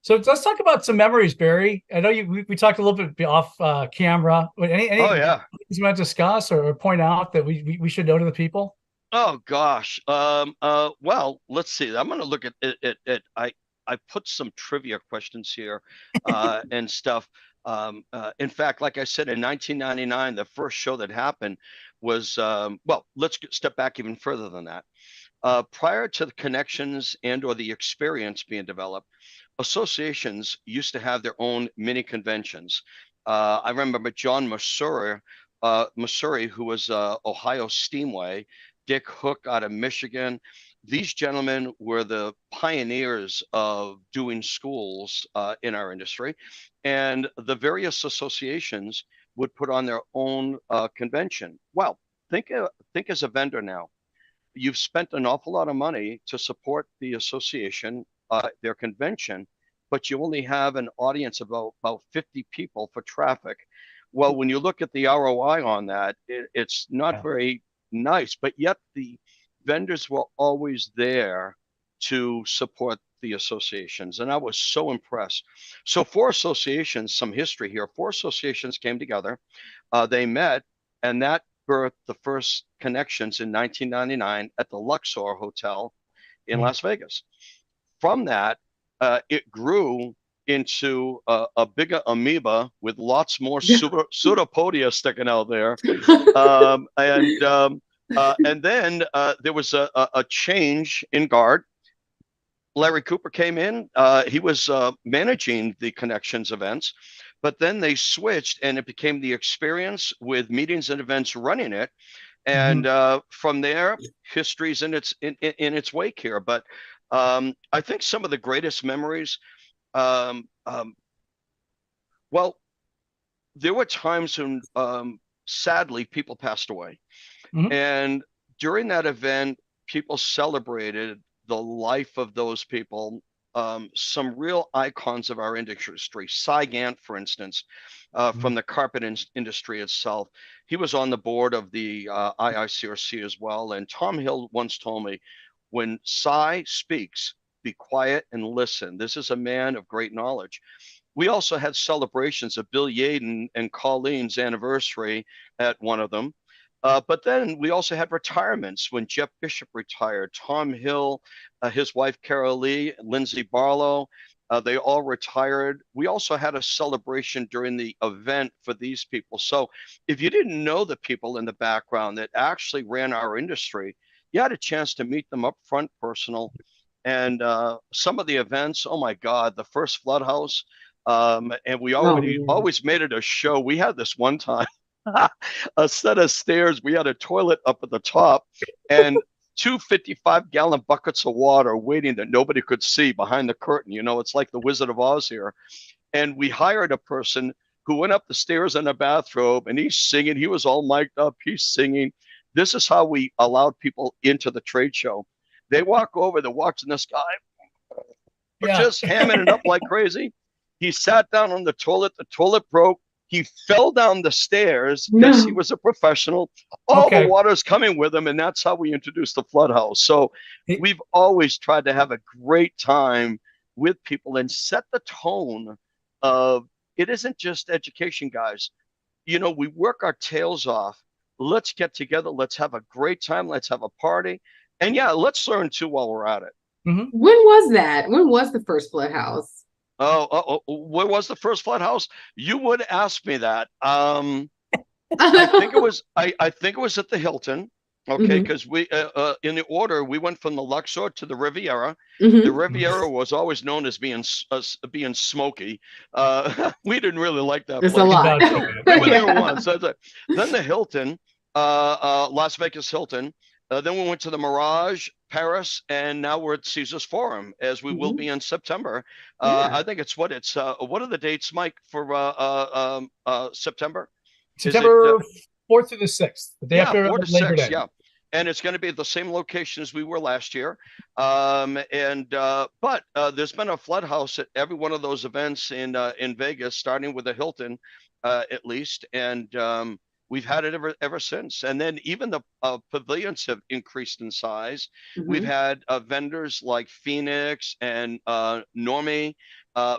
let's talk about some memories, Barry. I know we talked a little bit off camera. Any Oh, yeah. things you want to discuss or point out that we should know to the people? Oh gosh. Well, let's see. I'm going to look at it. I put some trivia questions here and stuff. In fact, like I said, in 1999, the first show that happened was, well, let's step back even further than that. Prior to the connections and or the experience being developed, associations used to have their own mini conventions. I remember John Masuri, who was Ohio Steamway, Dick Hook out of Michigan. These gentlemen were the pioneers of doing schools in our industry, and the various associations would put on their own convention. Well, think as a vendor now. You've spent an awful lot of money to support the association, their convention, but you only have an audience of about 50 people for traffic. Well, when you look at the ROI on that, it's not very nice, but yet the vendors were always there to support the associations. And I was so impressed. So 4 associations, some history here, 4 associations came together. They met, and that birthed the first connections in 1999 at the Luxor Hotel in Las Vegas. From that, it grew into a bigger amoeba with lots more pseudopodia sticking out there. And then there was a change in guard. Larry Cooper came in. He was managing the Connections events, but then they switched and it became the Experience with Meetings and Events running it. And from there, history's in its wake here. But I think some of the greatest memories, well, there were times when sadly people passed away. And during that event, people celebrated the life of those people. Some real icons of our industry, Cy Gant, for instance, from the carpet industry itself. He was on the board of the IICRC as well. And Tom Hill once told me, when Cy speaks, be quiet and listen. This is a man of great knowledge. We also had celebrations of Bill Yaden and Colleen's anniversary at one of them. But then we also had retirements when Jeff Bishop retired, Tom Hill, his wife Carol Lee, Lindsay Barlow, they all retired. We also had a celebration during the event for these people. So if you didn't know the people in the background that actually ran our industry, you had a chance to meet them up front, personal. And some of the events, oh my God, the first Flood House, and we always made it a show. We had this one time. A set of stairs. We had a toilet up at the top and 2 55-gallon buckets of water waiting that nobody could see behind the curtain. You know, it's like the Wizard of Oz here. And we hired a person who went up the stairs in a bathrobe and he's singing. He was all mic'd up. He's singing. This is how we allowed people into the trade show. They walk over, they're watching this guy just hamming it up like crazy. He sat down on the toilet broke. He fell down the stairs. Yes, he was a professional. All the water's coming with him, and that's how we introduced the Flood House. So we've always tried to have a great time with people and set the tone of it isn't just education, guys. You know, we work our tails off. Let's get together. Let's have a great time. Let's have a party. And yeah, let's learn too while we're at it. When was that? When was the first Flood House? Where was the first Flood House? You would ask me that. I think it was. I think it was at the Hilton. Okay, because we in the order we went from the Luxor to the Riviera. The Riviera was always known as being smoky. We didn't really like that. It's place. A lot. We were there once. Then the Hilton, Las Vegas Hilton. Then we went to the Mirage, Paris, and now we're at Caesars Forum, as we will be in September. I think it's what are the dates, Mike, for September? September 4th through the 6th, the day Yeah, after 4 to Labor 6, Day. yeah. And it's going to be at the same location as we were last year. But there's been a flood house at every one of those events in Vegas, starting with the Hilton, at least. And we've had it ever since. And then even the pavilions have increased in size. We've had vendors like Phoenix and Normie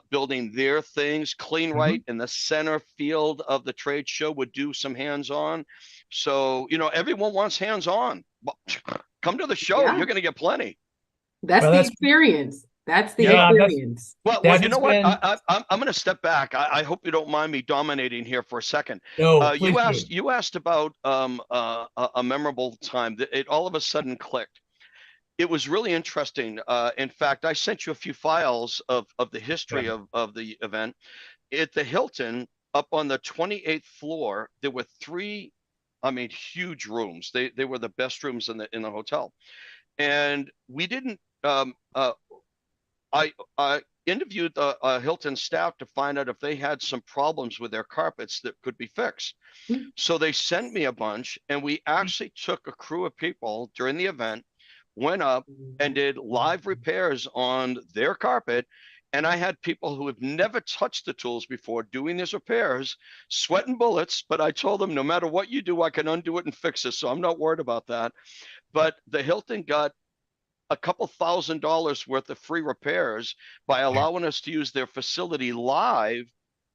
building their things. Clean Right in the center field of the trade show would do some hands-on. So, everyone wants hands-on. Come to the show. Yeah. You're going to get plenty. That's Well, the that's- experience. That's the Yeah, that's- experience. Well, That you has know what? been- I'm going to step back. I hope you don't mind me dominating here for a second. No, please do. You asked about a memorable time that it all of a sudden clicked. It was really interesting. In fact, I sent you a few files of the history of the event. At the Hilton, up on the 28th floor, there were 3, huge rooms. They were the best rooms in the hotel. And we didn't I interviewed the Hilton staff to find out if they had some problems with their carpets that could be fixed. So they sent me a bunch, and we actually took a crew of people during the event, went up and did live repairs on their carpet. And I had people who have never touched the tools before doing these repairs, sweating bullets. But I told them, no matter what you do, I can undo it and fix it. So I'm not worried about that. But the Hilton got a couple $1,000s worth of free repairs by allowing us to use their facility live.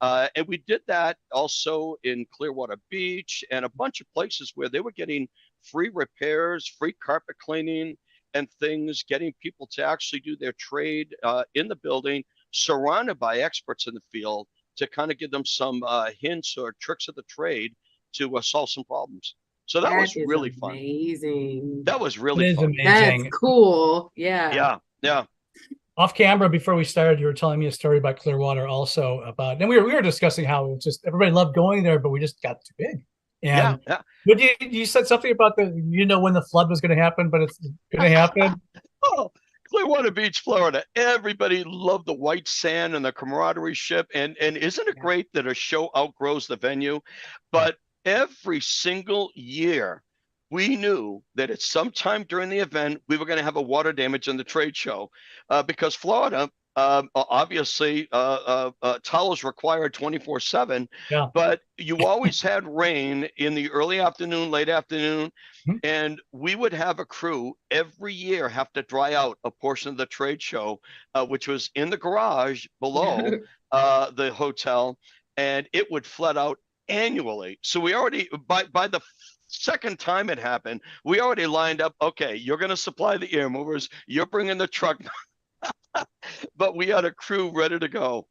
And we did that also in Clearwater Beach and a bunch of places where they were getting free repairs, free carpet cleaning and things, getting people to actually do their trade in the building, surrounded by experts in the field to kind of give them some hints or tricks of the trade to solve some problems. So that was really fun. Amazing. That was really It is fun. amazing. That's cool. Yeah. Yeah. Off camera, before we started, you were telling me a story about Clearwater also about, and we were discussing how it's just everybody loved going there, but we just got too big. And Yeah. but you said something about when the flood was going to happen, but it's going to happen. Oh, Clearwater Beach, Florida. Everybody loved the white sand and the camaraderie ship. And isn't it great that a show outgrows the venue? But every single year, we knew that at some time during the event, we were going to have a water damage in the trade show because Florida, obviously, towels required 24/7, but you always had rain in the early afternoon, late afternoon, and we would have a crew every year have to dry out a portion of the trade show, which was in the garage below the hotel, and it would flood out annually. So we already, by the second time it happened, we already lined up, okay, you're going to supply the air movers, you're bringing the truck. But we had a crew ready to go.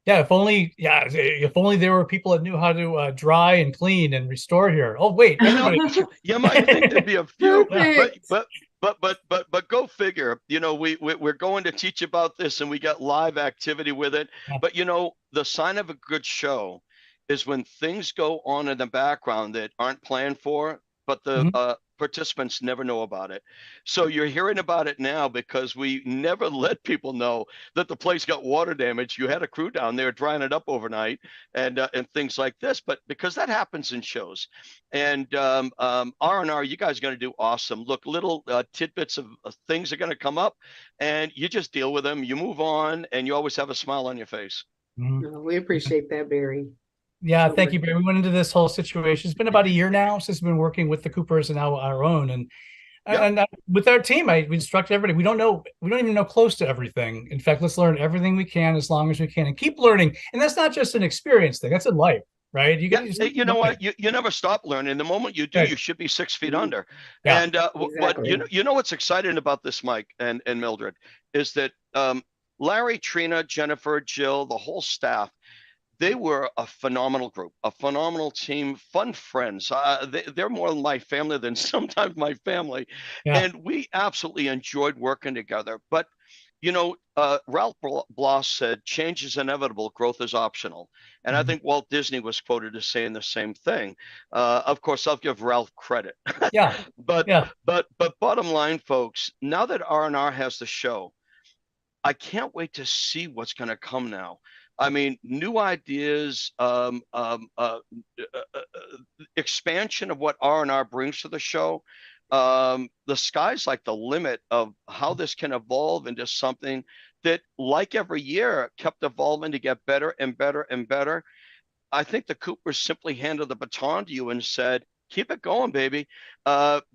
Yeah, if only there were people that knew how to dry and clean and restore here. Oh wait, everybody. You might think there'd be a few, Perfect. but go figure. We're going to teach about this, and we got live activity with it. But the sign of a good show is when things go on in the background that aren't planned for, but the participants never know about it. So you're hearing about it now because we never let people know that the place got water damage. You had a crew down there drying it up overnight and things like this, but because that happens in shows. And R&R, you guys are going to do awesome. Look, little tidbits of things are going to come up, and you just deal with them. You move on, and you always have a smile on your face. We appreciate that, Barry. Yeah, thank you, Barry. We went into this whole situation. It's been about a year now since we've been working with the Coopers and now our own. And with our team, we instructed everybody. We don't even know close to everything. In fact, let's learn everything we can as long as we can and keep learning. And that's not just an experience thing. That's in life, right? You know what? You never stop learning. The moment you do, you should be 6 feet under. Yeah, and exactly. what what's exciting about this, Mike and Mildred, is that Larry, Trina, Jennifer, Jill, the whole staff, they were a phenomenal group, a phenomenal team, fun friends. They're more my family than sometimes my family. Yeah. And we absolutely enjoyed working together. But, Ralph Bloss said, change is inevitable, growth is optional. And I think Walt Disney was quoted as saying the same thing. Of course, I'll give Ralph credit. Yeah. But bottom line, folks, now that R&R has the show, I can't wait to see what's going to come now. I mean, new ideas, expansion of what R&R brings to the show. The sky's like the limit of how this can evolve into something that, like every year, kept evolving to get better and better and better. I think the Coopers simply handed the baton to you and said, keep it going, baby,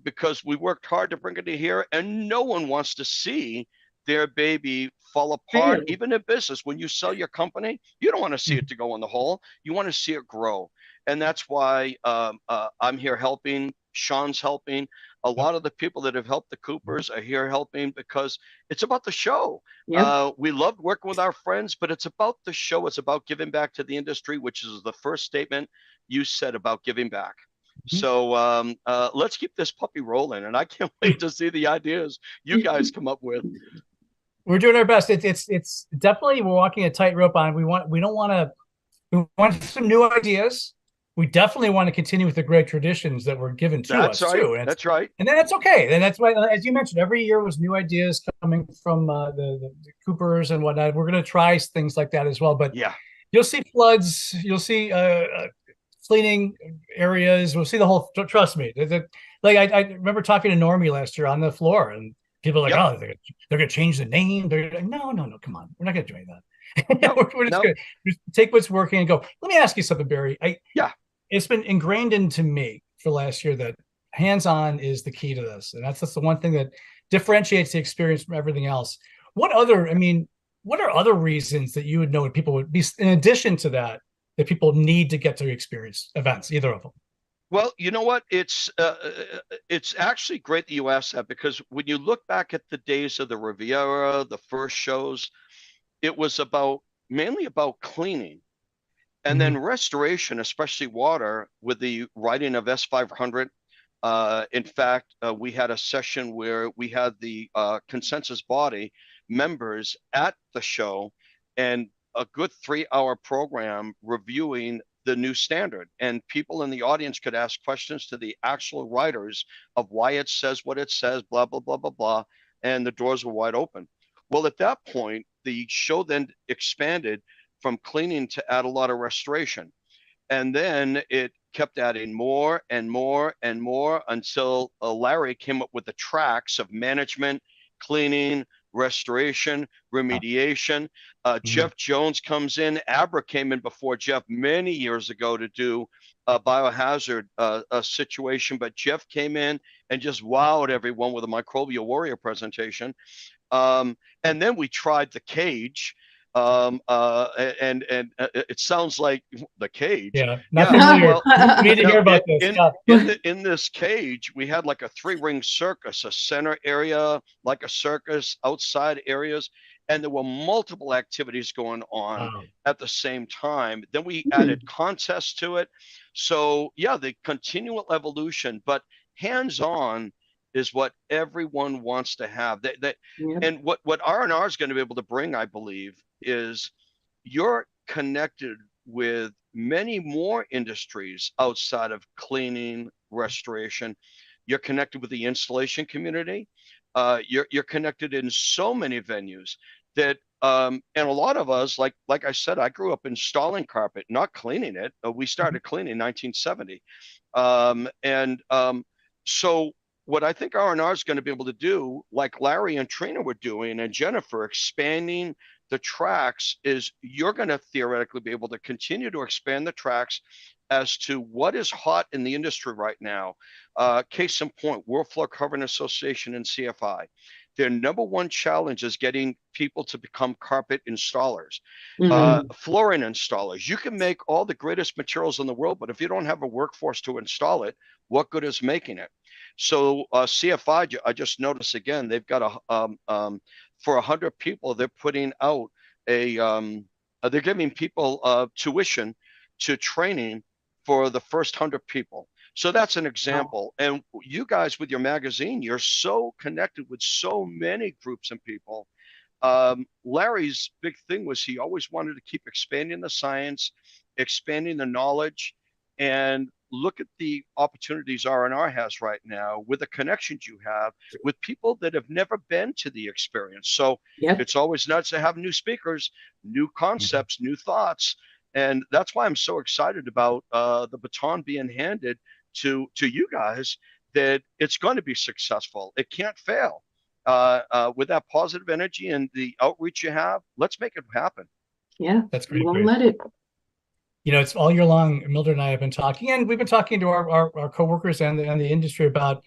because we worked hard to bring it to here, and no one wants to see their baby fall apart, Fail. even in business. When you sell your company, you don't want to see it to go in the hole. You want to see it grow. And that's why I'm here helping. Sean's helping. A lot of the people that have helped the Coopers are here helping because it's about the show. Yep. We loved working with our friends, but it's about the show. It's about giving back to the industry, which is the first statement you said about giving back. So let's keep this puppy rolling, and I can't wait to see the ideas you guys come up with. We're doing our best. It's definitely, we're walking a tightrope on. We want some new ideas. We definitely want to continue with the great traditions that were given to us too. And that's right. And then that's okay. And that's why, as you mentioned, every year was new ideas coming from the Coopers and whatnot. We're going to try things like that as well. But yeah, you'll see floods. You'll see cleaning areas. We'll see the whole. Trust me. Like I remember talking to Normie last year on the floor, and people are like, oh, they're going to change the name. They're like, no, come on, we're not going to do any of that. we're just going to take what's working and go. Let me ask you something, Barry. It's been ingrained into me for last year that hands-on is the key to this, and that's the one thing that differentiates the experience from everything else. What are other reasons that you would know people would be, in addition to that people need to get to experience events, either of them? Well, you know what? It's actually great that you asked that, because when you look back at the days of the Riviera, the first shows, it was mainly about cleaning. And then restoration, especially water, with the writing of S500. In fact, we had a session where we had the consensus body members at the show, and a good 3-hour program reviewing the new standard. And people in the audience could ask questions to the actual writers of why it says what it says, blah, blah, blah, blah, blah. And the doors were wide open. Well, at that point, the show then expanded from cleaning to add a lot of restoration. And then it kept adding more and more and more until Larry came up with the tracks of management, cleaning, restoration, remediation. Jeff Jones comes in. Abra came in before Jeff many years ago to do a biohazard situation, but Jeff came in and just wowed everyone with a Microbial Warrior presentation. And then we tried the cage. And it sounds like the cage. Yeah, not familiar. We need to hear about this. In this cage, we had like a 3-ring circus, a center area, like a circus, outside areas, and there were multiple activities going on at the same time. Then we added contests to it. So yeah, the continual evolution, but hands-on is what everyone wants to have. And what R&R is going to be able to bring, I believe, is you're connected with many more industries outside of cleaning, restoration. You're connected with the installation community. You're connected in so many venues that, and a lot of us, like I said, I grew up installing carpet, not cleaning it. We started cleaning in 1970. So what I think R&R is going to be able to do, like Larry and Trina were doing, and Jennifer, expanding the tracks, is you're going to theoretically be able to continue to expand the tracks as to what is hot in the industry right now. Case in point, World Floor Covering Association and CFI. Their number one challenge is getting people to become carpet installers, flooring installers. You can make all the greatest materials in the world, but if you don't have a workforce to install it, what good is making it? So CFI, I just noticed again, they've got for 100 people, they're putting out they're giving people tuition to training for the first 100 people. So that's an example. And you guys with your magazine, you're so connected with so many groups and people. Larry's big thing was he always wanted to keep expanding the science, expanding the knowledge. And look at the opportunities R&R has right now with the connections you have with people that have never been to the experience. So Yep. it's always nice to have new speakers, new concepts, new thoughts. And that's why I'm so excited about the baton being handed to you guys, that it's going to be successful. It can't fail. With that positive energy and the outreach you have, let's make it happen. Yeah, That's we great. won't let it. You know, it's all year long. Mildred and I have been talking, and we've been talking to our coworkers and the industry about,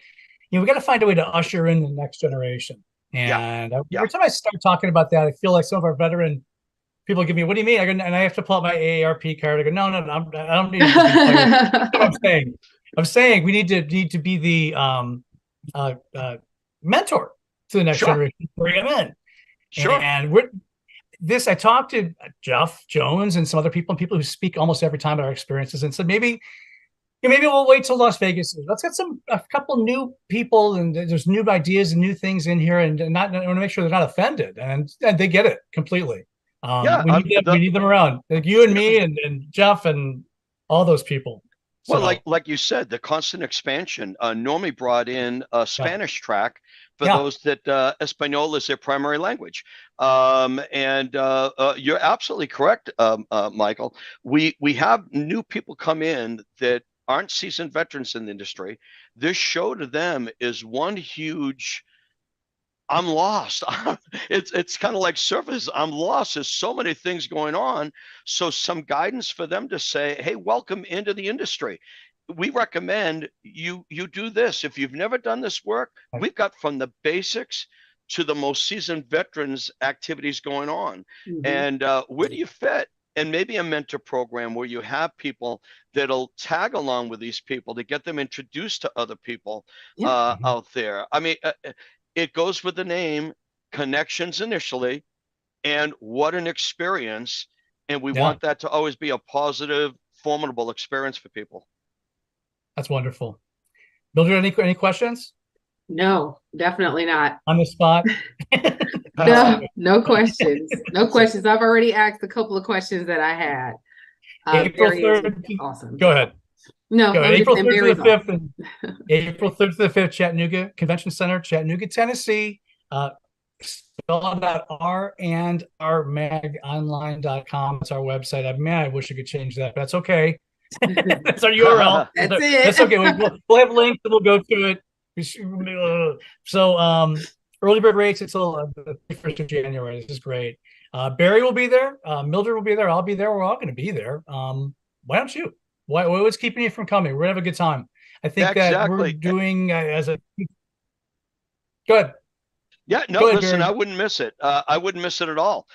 you know, we got to find a way to usher in the next generation. And every time I start talking about that, I feel like some of our veteran people give me, "What do you mean?" I go, and I have to pull out my AARP card. I go, "No, I don't need to." That's what I'm saying. I'm saying we need to be the mentor to the next generation. Bring them in. Sure. And I talked to Jeff Jones and some other people who speak almost every time about our experiences, and said maybe we'll wait till Las Vegas. Let's get a couple new people, and there's new ideas and new things in here, and I want to make sure they're not offended, and they get it completely. We need them around, like you and me and Jeff and all those people. Well, like you said, the constant expansion. Normie brought in a Spanish track for those that Espanol is their primary language. And you're absolutely correct, Michael. We have new people come in that aren't seasoned veterans in the industry. This show to them is one huge, I'm lost. It's kind of like surface. I'm lost. There's so many things going on. So some guidance for them to say, hey, welcome into the industry. We recommend you do this. If you've never done this work, we've got from the basics to the most seasoned veterans activities going on. Mm-hmm. And where do you fit? And maybe a mentor program where you have people that'll tag along with these people to get them introduced to other people out there. I mean, it goes with the name, connections initially, and what an experience. And we want that to always be a positive, formidable experience for people. That's wonderful. Mildred, any questions? No, definitely not. On the spot? No questions. No questions. I've already asked a couple of questions that I had. April 3rd. Awesome. Go ahead. No, April 3rd to the 5th. And April 3rd to the 5th, Chattanooga Convention Center, Chattanooga, Tennessee. Spell out randrmagonline.com. It's our website. I wish I could change that, but that's okay. That's our URL. That's it. That's okay. We'll have links and we'll go to it. So early bird rates until the 1st of January. This is great. Barry will be there. Mildred will be there. I'll be there. We're all going to be there. Why don't you? What's keeping you from coming? We're going to have a good time. I think that we're doing as a good. Yeah, no, listen, Barry. I wouldn't miss it. I wouldn't miss it at all.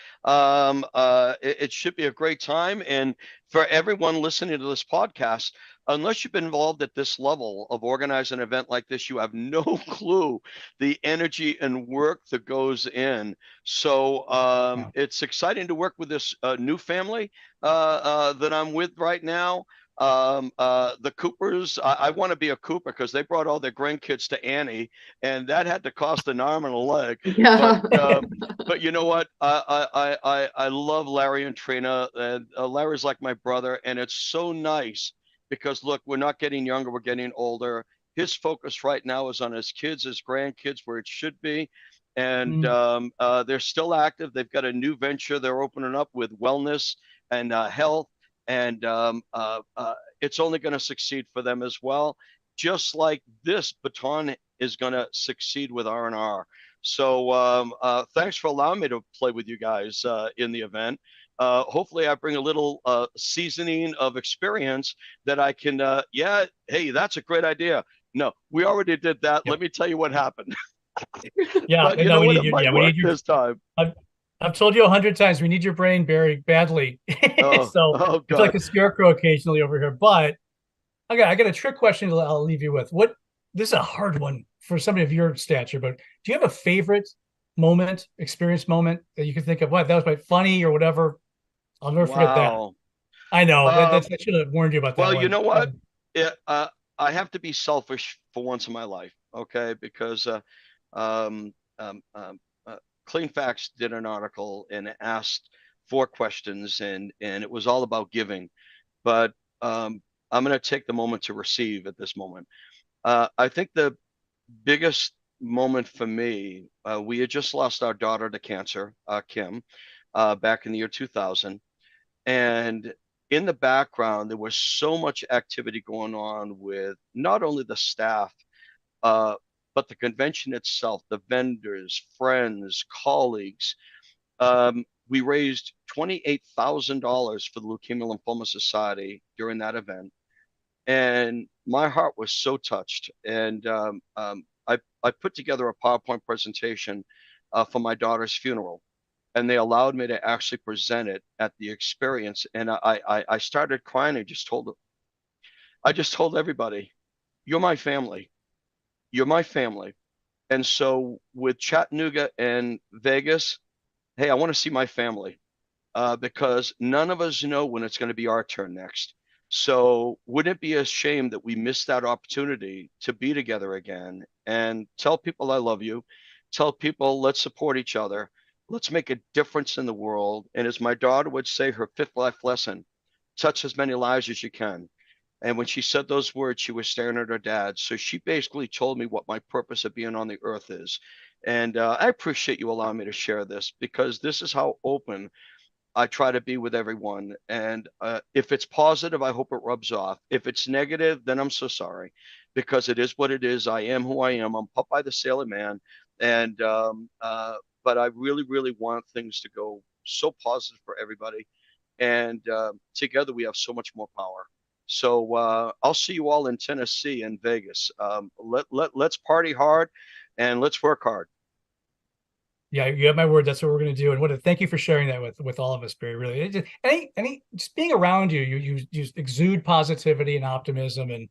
It should be a great time. And for everyone listening to this podcast, unless you've been involved at this level of organizing an event like this, you have no clue the energy and work that goes in. So it's exciting to work with this new family that I'm with right now. The Coopers, I want to be a Cooper because they brought all their grandkids to Annie, and that had to cost an arm and a leg. Yeah. But you know what? I love Larry and Trina, and Larry's like my brother, and it's so nice because look, we're not getting younger, we're getting older. His focus right now is on his kids, his grandkids, where it should be. And they're still active. They've got a new venture they're opening up with wellness and health. And it's only going to succeed for them as well, just like this baton is going to succeed with R&R. So thanks for allowing me to play with you guys in the event. Hopefully I bring a little seasoning of experience that I can, hey, that's a great idea. No, we already did that. Let me tell you what happened. Yeah, but you know what? It might work this time. I've told you 100 times, we need your brain, Barry, badly. It's like a scarecrow occasionally over here. But I got a trick question I'll leave you with. This is a hard one for somebody of your stature, but do you have a favorite experience moment that you can think of? What, that was quite funny or whatever? I'll never forget that. I know. I should have warned you about that. Well, you know what? I have to be selfish for once in my life, okay? Because Clean Facts did an article and asked 4 questions, and it was all about giving. But I'm going to take the moment to receive at this moment. I think the biggest moment for me, we had just lost our daughter to cancer, Kim, back in the year 2000. And in the background, there was so much activity going on with not only the staff, uh, but the convention itself, the vendors, friends, colleagues. We raised $28,000 for the Leukemia Lymphoma Society during that event. And my heart was so touched. And I put together a PowerPoint presentation for my daughter's funeral, and they allowed me to actually present it at the experience. And I started crying. I just told everybody, "You're my family. You're my family." And so with Chattanooga and Vegas, hey, I want to see my family because none of us know when it's going to be our turn next. So wouldn't it be a shame that we missed that opportunity to be together again and tell people I love you, tell people let's support each other, let's make a difference in the world. And as my daughter would say, her fifth life lesson, touch as many lives as you can. And when she said those words, she was staring at her dad. So she basically told me what my purpose of being on the earth is. And I appreciate you allowing me to share this because this is how open I try to be with everyone. And if it's positive, I hope it rubs off. If it's negative, then I'm so sorry because it is what it is. I am who I am. I'm Popeye the Sailor Man. And, but I really, really want things to go so positive for everybody. And together we have so much more power. So I'll see you all in Tennessee and Vegas. Let's party hard and let's work hard. Yeah, you have my word. That's what we're going to do. And thank you for sharing that with all of us, Barry. Really, just being around you, you exude positivity and optimism, and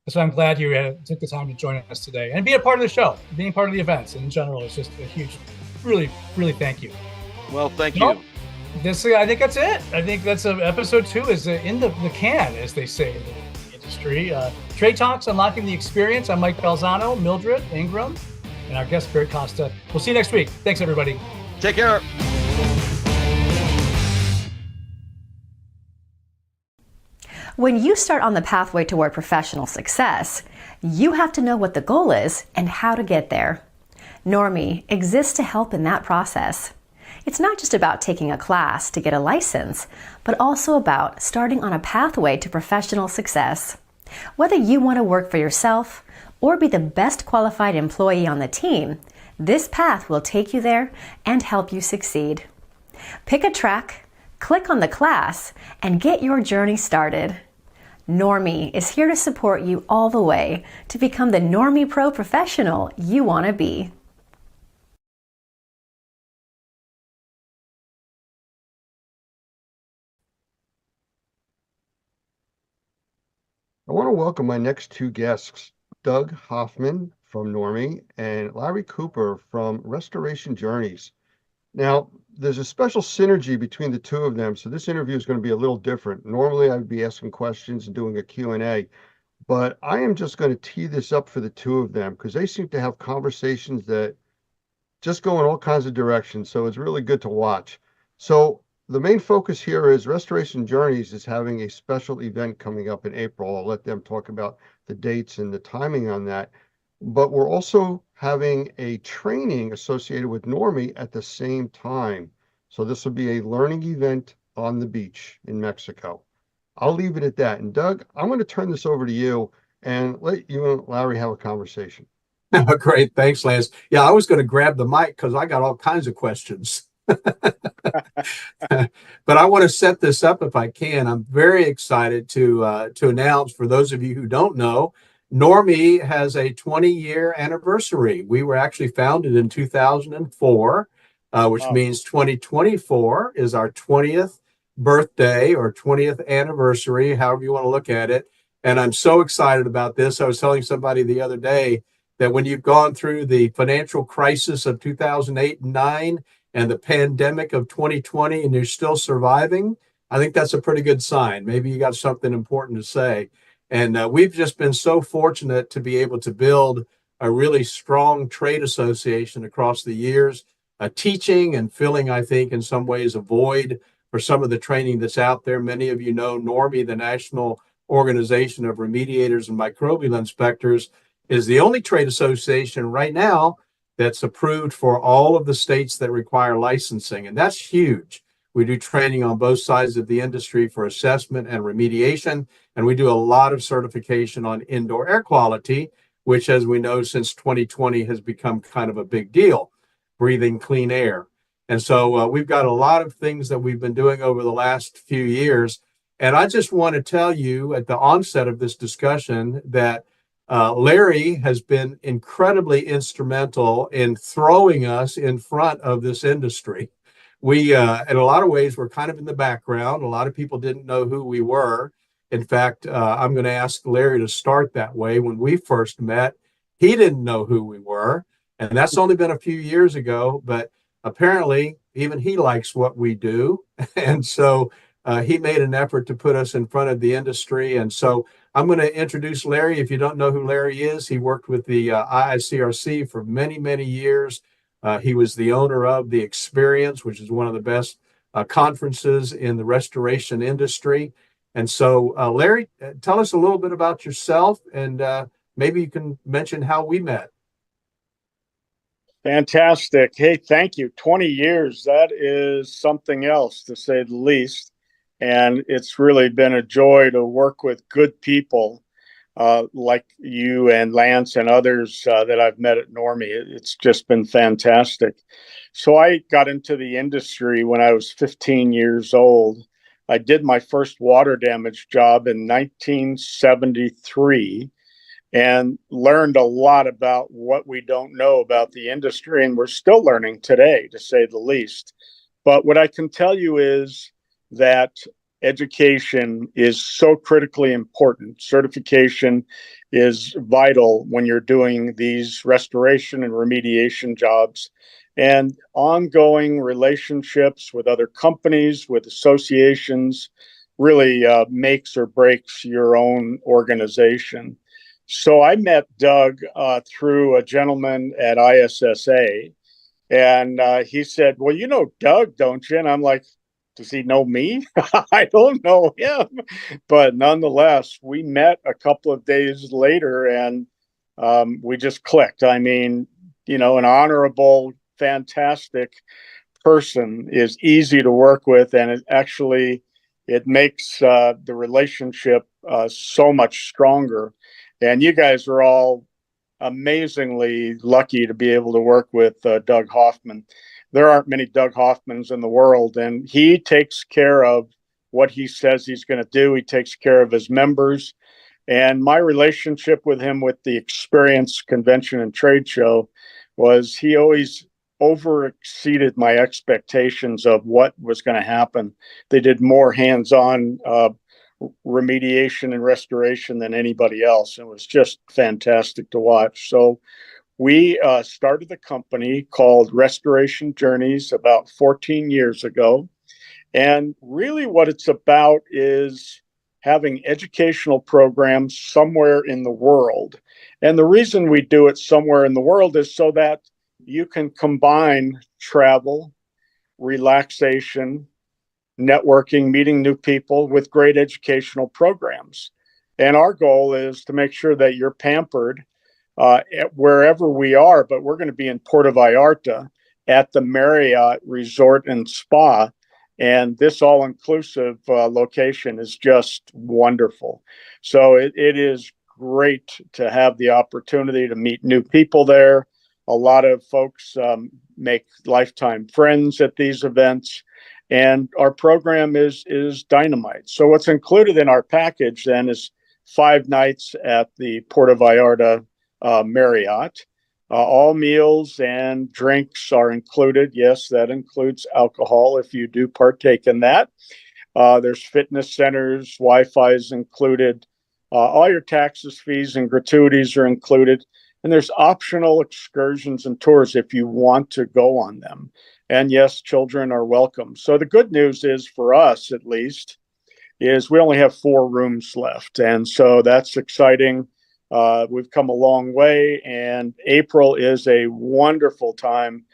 so I'm glad you took the time to join us today and be a part of the show, being part of the events in general. It's just a huge, really, really thank you. Well, thank you. I think that's it. I think that's episode 2 is in the can, as they say in the industry. Trade Talks, Unlocking the Experience. I'm Mike Balzano, Mildred Ingram, and our guest, Barry Costa. We'll see you next week. Thanks, everybody. Take care. When you start on the pathway toward professional success, you have to know what the goal is and how to get there. Normie exists to help in that process. It's not just about taking a class to get a license, but also about starting on a pathway to professional success. Whether you want to work for yourself or be the best qualified employee on the team, this path will take you there and help you succeed. Pick a track, click on the class, and get your journey started. Normie is here to support you all the way to become the Normie Pro professional you want to be. I want to welcome my next 2 guests, Doug Hoffman from Normie and Larry Cooper from Restoration Journeys. Now, there's a special synergy between the 2 of them, so this interview is going to be a little different. Normally, I'd be asking questions and doing a Q&A, but I am just going to tee this up for the 2 of them because they seem to have conversations that just go in all kinds of directions, so it's really good to watch. So the main focus here is Restoration Journeys is having a special event coming up in April. I'll let them talk about the dates and the timing on that. But we're also having a training associated with Normie at the same time. So this will be a learning event on the beach in Mexico. I'll leave it at that. And Doug, I'm going to turn this over to you and let you and Larry have a conversation. Great. Thanks, Lance. Yeah, I was going to grab the mic because I got all kinds of questions. But I want to set this up if I can. I'm very excited to announce, for those of you who don't know, Normie has a 20-year anniversary. We were actually founded in 2004, which means 2024 is our 20th birthday or 20th anniversary, however you want to look at it. And I'm so excited about this. I was telling somebody the other day that when you've gone through the financial crisis of 2008 and 9 and the pandemic of 2020 and you're still surviving, I think that's a pretty good sign. Maybe you got something important to say. And we've just been so fortunate to be able to build a really strong trade association across the years, teaching and filling, I think, in some ways, a void for some of the training that's out there. Many of you know Normie, the national organization of remediators and microbial inspectors, is the only trade association right now that's approved for all of the states that require licensing. And that's huge. We do training on both sides of the industry for assessment and remediation. And we do a lot of certification on indoor air quality, which, as we know, since 2020 has become kind of a big deal, breathing clean air. And so we've got a lot of things that we've been doing over the last few years. And I just want to tell you at the onset of this discussion that Larry has been incredibly instrumental in throwing us in front of this industry. We, in a lot of ways, were kind of in the background. A lot of people didn't know who we were. In fact, I'm going to ask Larry to start that way. When we first met, he didn't know who we were. And that's only been a few years ago, but apparently even he likes what we do. And so he made an effort to put us in front of the industry. And so I'm going to introduce Larry. If you don't know who Larry is, he worked with the IICRC for many, many years. He was the owner of The Experience, which is one of the best conferences in the restoration industry. And so, Larry, tell us a little bit about yourself, and maybe you can mention how we met. Fantastic. Hey, thank you. 20 years, that is something else, to say the least. And it's really been a joy to work with good people like you and Lance and others that I've met at Normie. It's just been fantastic. So I got into the industry when I was 15 years old. I did my first water damage job in 1973 and learned a lot about what we don't know about the industry. And we're still learning today, to say the least. But what I can tell you is that education is so critically important. Certification is vital when you're doing these restoration and remediation jobs, and ongoing relationships with other companies, with associations, really makes or breaks your own organization. So I met Doug through a gentleman at ISSA, and he said, "Well, you know Doug, don't you?" And I'm like, "Does he know me?" I don't know him. But nonetheless, we met a couple of days later, and we just clicked. I mean, you know, an honorable, fantastic person is easy to work with, and it makes the relationship so much stronger. And you guys are all amazingly lucky to be able to work with Doug Hoffman. There aren't many Doug Hoffmans in the world, and he takes care of what he says he's going to do. He takes care of his members. And my relationship with him with the Experience Convention and Trade Show was he always over-exceeded my expectations of what was going to happen. They did more hands-on remediation and restoration than anybody else. It was just fantastic to watch. So we started the company called Restoration Journeys about 14 years ago. And really what it's about is having educational programs somewhere in the world. And the reason we do it somewhere in the world is so that you can combine travel, relaxation, networking, meeting new people with great educational programs. And our goal is to make sure that you're pampered wherever we are, but we're going to be in Puerto Vallarta at the Marriott Resort and Spa. And this all-inclusive location is just wonderful. So it is great to have the opportunity to meet new people there. A lot of folks make lifetime friends at these events. And our program is dynamite. So what's included in our package then is 5 nights at the Puerto Vallarta Marriott. All meals and drinks are included. Yes, that includes alcohol if you do partake in that. There's fitness centers, Wi-Fi is included. All your taxes, fees, and gratuities are included. And there's optional excursions and tours if you want to go on them. And yes, children are welcome. So the good news is, for us at least, is we only have 4 rooms left. And so that's exciting. We've come a long way, and April is a wonderful time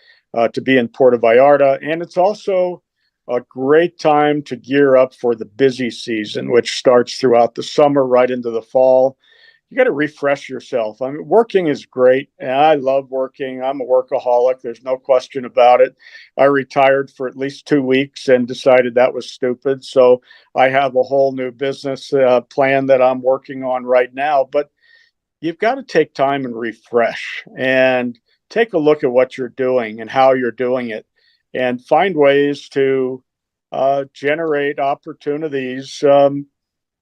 to be in Puerto Vallarta. And it's also a great time to gear up for the busy season, which starts throughout the summer right into the fall. You got to refresh yourself. I mean, working is great, and I love working. I'm a workaholic. There's no question about it. I retired for at least 2 weeks and decided that was stupid. So I have a whole new business plan that I'm working on right now. But you've got to take time and refresh and take a look at what you're doing and how you're doing it, and find ways to generate opportunities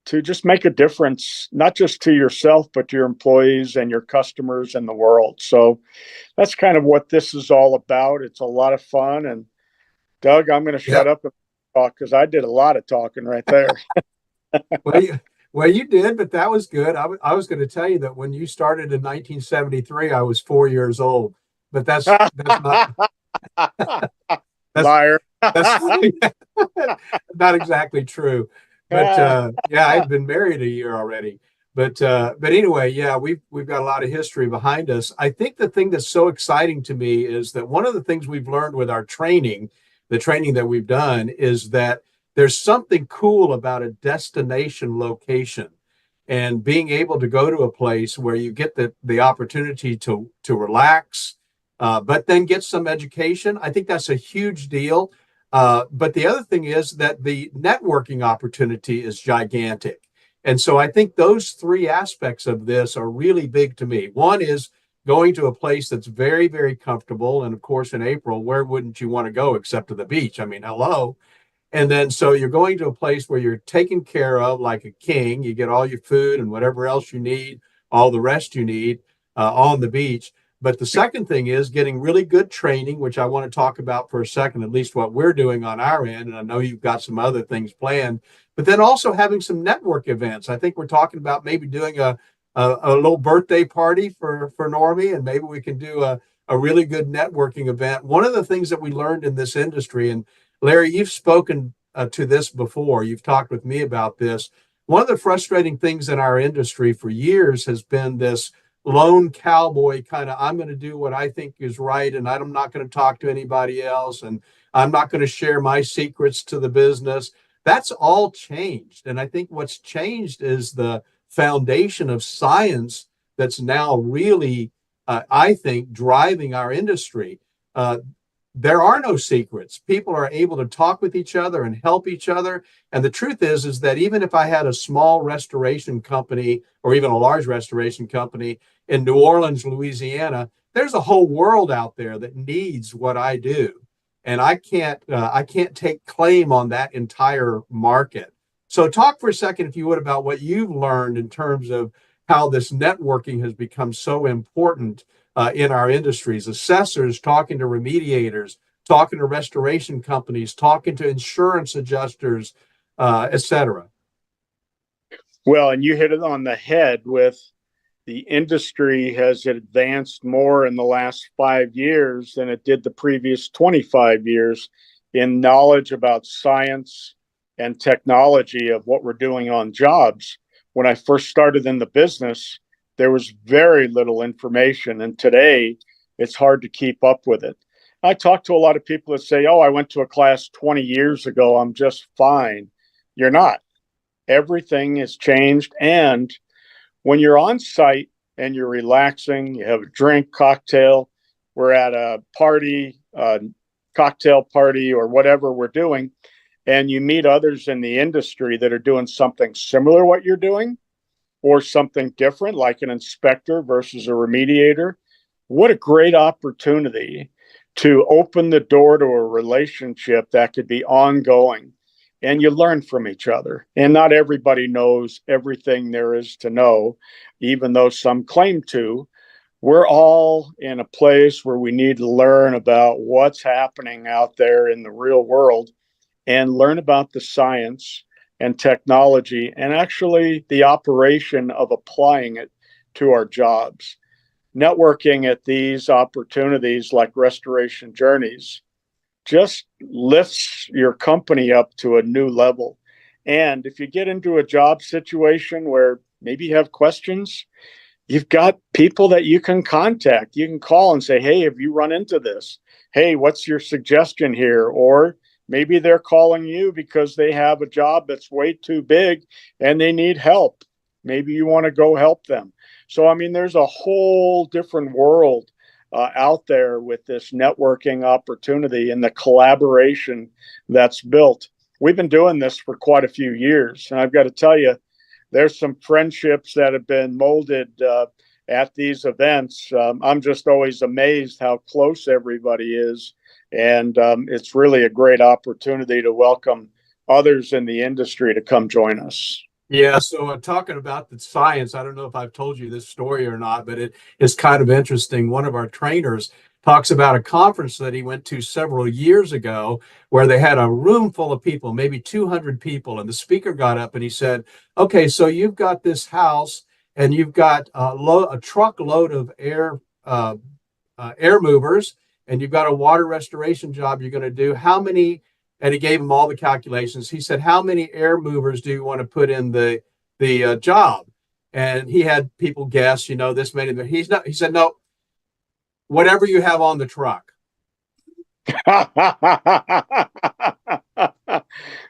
to just make a difference, not just to yourself, but to your employees and your customers and the world. So that's kind of what this is all about. It's a lot of fun. And Doug, I'm going to shut up and talk because I did a lot of talking right there. Well, you did, but that was good. I was going to tell you that when you started in 1973, I was 4 years old, but that's not liar. That's not exactly true. But yeah, I've been married a year already. But anyway, yeah, we've got a lot of history behind us. I think the thing that's so exciting to me is that one of the things we've learned with our training, the training that we've done, is that there's something cool about a destination location and being able to go to a place where you get the opportunity to relax, but then get some education. I think that's a huge deal. But the other thing is that the networking opportunity is gigantic. And so I think those three aspects of this are really big to me. One is going to a place that's very, very comfortable. And of course, in April, where wouldn't you want to go except to the beach? I mean, hello. And then so you're going to a place where you're taken care of like a king. You get all your food and whatever else you need, all the rest you need on the beach. But the second thing is getting really good training, which I want to talk about for a second, at least what we're doing on our end. And I know you've got some other things planned, but then also having some network events. I think we're talking about maybe doing a little birthday party for Normie, and maybe we can do a really good networking event. One of the things that we learned in this industry, and Larry, you've spoken to this before, you've talked with me about this. One of the frustrating things in our industry for years has been this lone cowboy kind of, I'm going to do what I think is right, and I'm not going to talk to anybody else, and I'm not going to share my secrets to the business. That's all changed. And I think what's changed is the foundation of science that's now really, I think, driving our industry. There are no secrets. People are able to talk with each other and help each other. And the truth is that even if I had a small restoration company or even a large restoration company in New Orleans, Louisiana, there's a whole world out there that needs what I do. And I can't take claim on that entire market. So talk for a second, if you would, about what you've learned in terms of how this networking has become so important in our industries. Assessors talking to remediators, talking to restoration companies, talking to insurance adjusters, et cetera. Well, and you hit it on the head with the industry has advanced more in the last 5 years than it did the previous 25 years in knowledge about science and technology of what we're doing on jobs. When I first started in the business, there was very little information, and today it's hard to keep up with it. I talk to a lot of people that say, oh, I went to a class 20 years ago, I'm just fine. You're not. Everything has changed, and when you're on site and you're relaxing, you have a drink, cocktail, we're at a party, cocktail party, or whatever we're doing, and you meet others in the industry that are doing something similar to what you're doing, or something different, like an inspector versus a remediator. What a great opportunity to open the door to a relationship that could be ongoing. And you learn from each other. And not everybody knows everything there is to know, even though some claim to. We're all in a place where we need to learn about what's happening out there in the real world and learn about the science and technology and actually the operation of applying it to our jobs. Networking at these opportunities like Restoration Journeys just lifts your company up to a new level. And if you get into a job situation where maybe you have questions, you've got people that you can contact. You can call and say, hey, have you run into this? Hey, what's your suggestion here? Or Maybe they're calling you because they have a job that's way too big and they need help. Maybe you want to go help them. So, I mean, there's a whole different world out there with this networking opportunity and the collaboration that's built. We've been doing this for quite a few years. And I've got to tell you, there's some friendships that have been molded at these events. I'm just always amazed how close everybody is. And it's really a great opportunity to welcome others in the industry to come join us. Yeah, so talking about the science, I don't know if I've told you this story or not, but it is kind of interesting. One of our trainers talks about a conference that he went to several years ago where they had a room full of people, maybe 200 people, and the speaker got up and he said, okay, so you've got this house and you've got a truckload of air movers, and you've got a water restoration job you're going to do. How many? And he gave him all the calculations. He said, how many air movers do you want to put in the job? And he had people guess, this many. He said, no, whatever you have on the truck.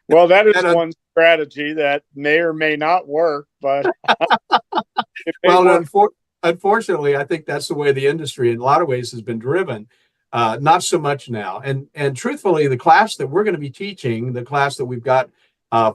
Well, that is one strategy that may or may not work, but well, unfortunately, I think that's the way the industry in a lot of ways has been driven. Not so much now. And truthfully, the class that we're going to be teaching, the class that we've got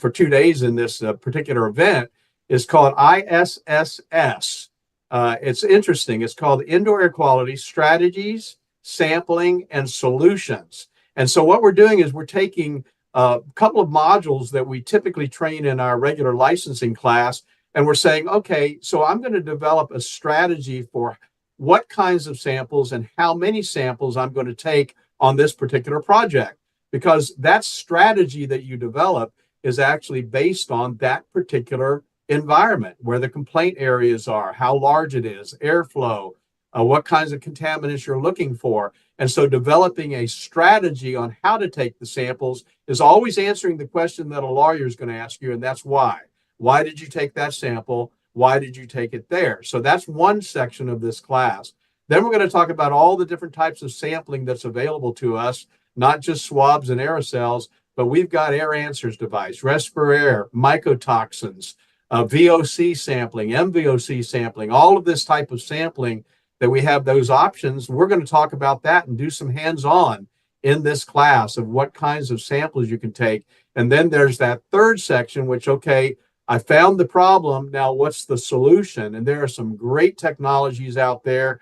for 2 days in this particular event, is called ISSS. It's interesting. It's called Indoor Air Quality Strategies, Sampling, and Solutions. And so what we're doing is we're taking a couple of modules that we typically train in our regular licensing class, and we're saying, okay, so I'm going to develop a strategy for what kinds of samples and how many samples I'm going to take on this particular project, because that strategy that you develop is actually based on that particular environment, where the complaint areas are, how large it is, airflow, what kinds of contaminants you're looking for. And so developing a strategy on how to take the samples is always answering the question that a lawyer is going to ask you, and that's why. Why did you take that sample? Why did you take it there? So that's one section of this class. Then we're going to talk about all the different types of sampling that's available to us, not just swabs and aerosols, but we've got Air Answers device, Respirair, mycotoxins, VOC sampling, MVOC sampling, all of this type of sampling that we have those options. We're going to talk about that and do some hands-on in this class of what kinds of samples you can take. And then there's that third section, which, okay, I found the problem. Now, what's the solution? And there are some great technologies out there.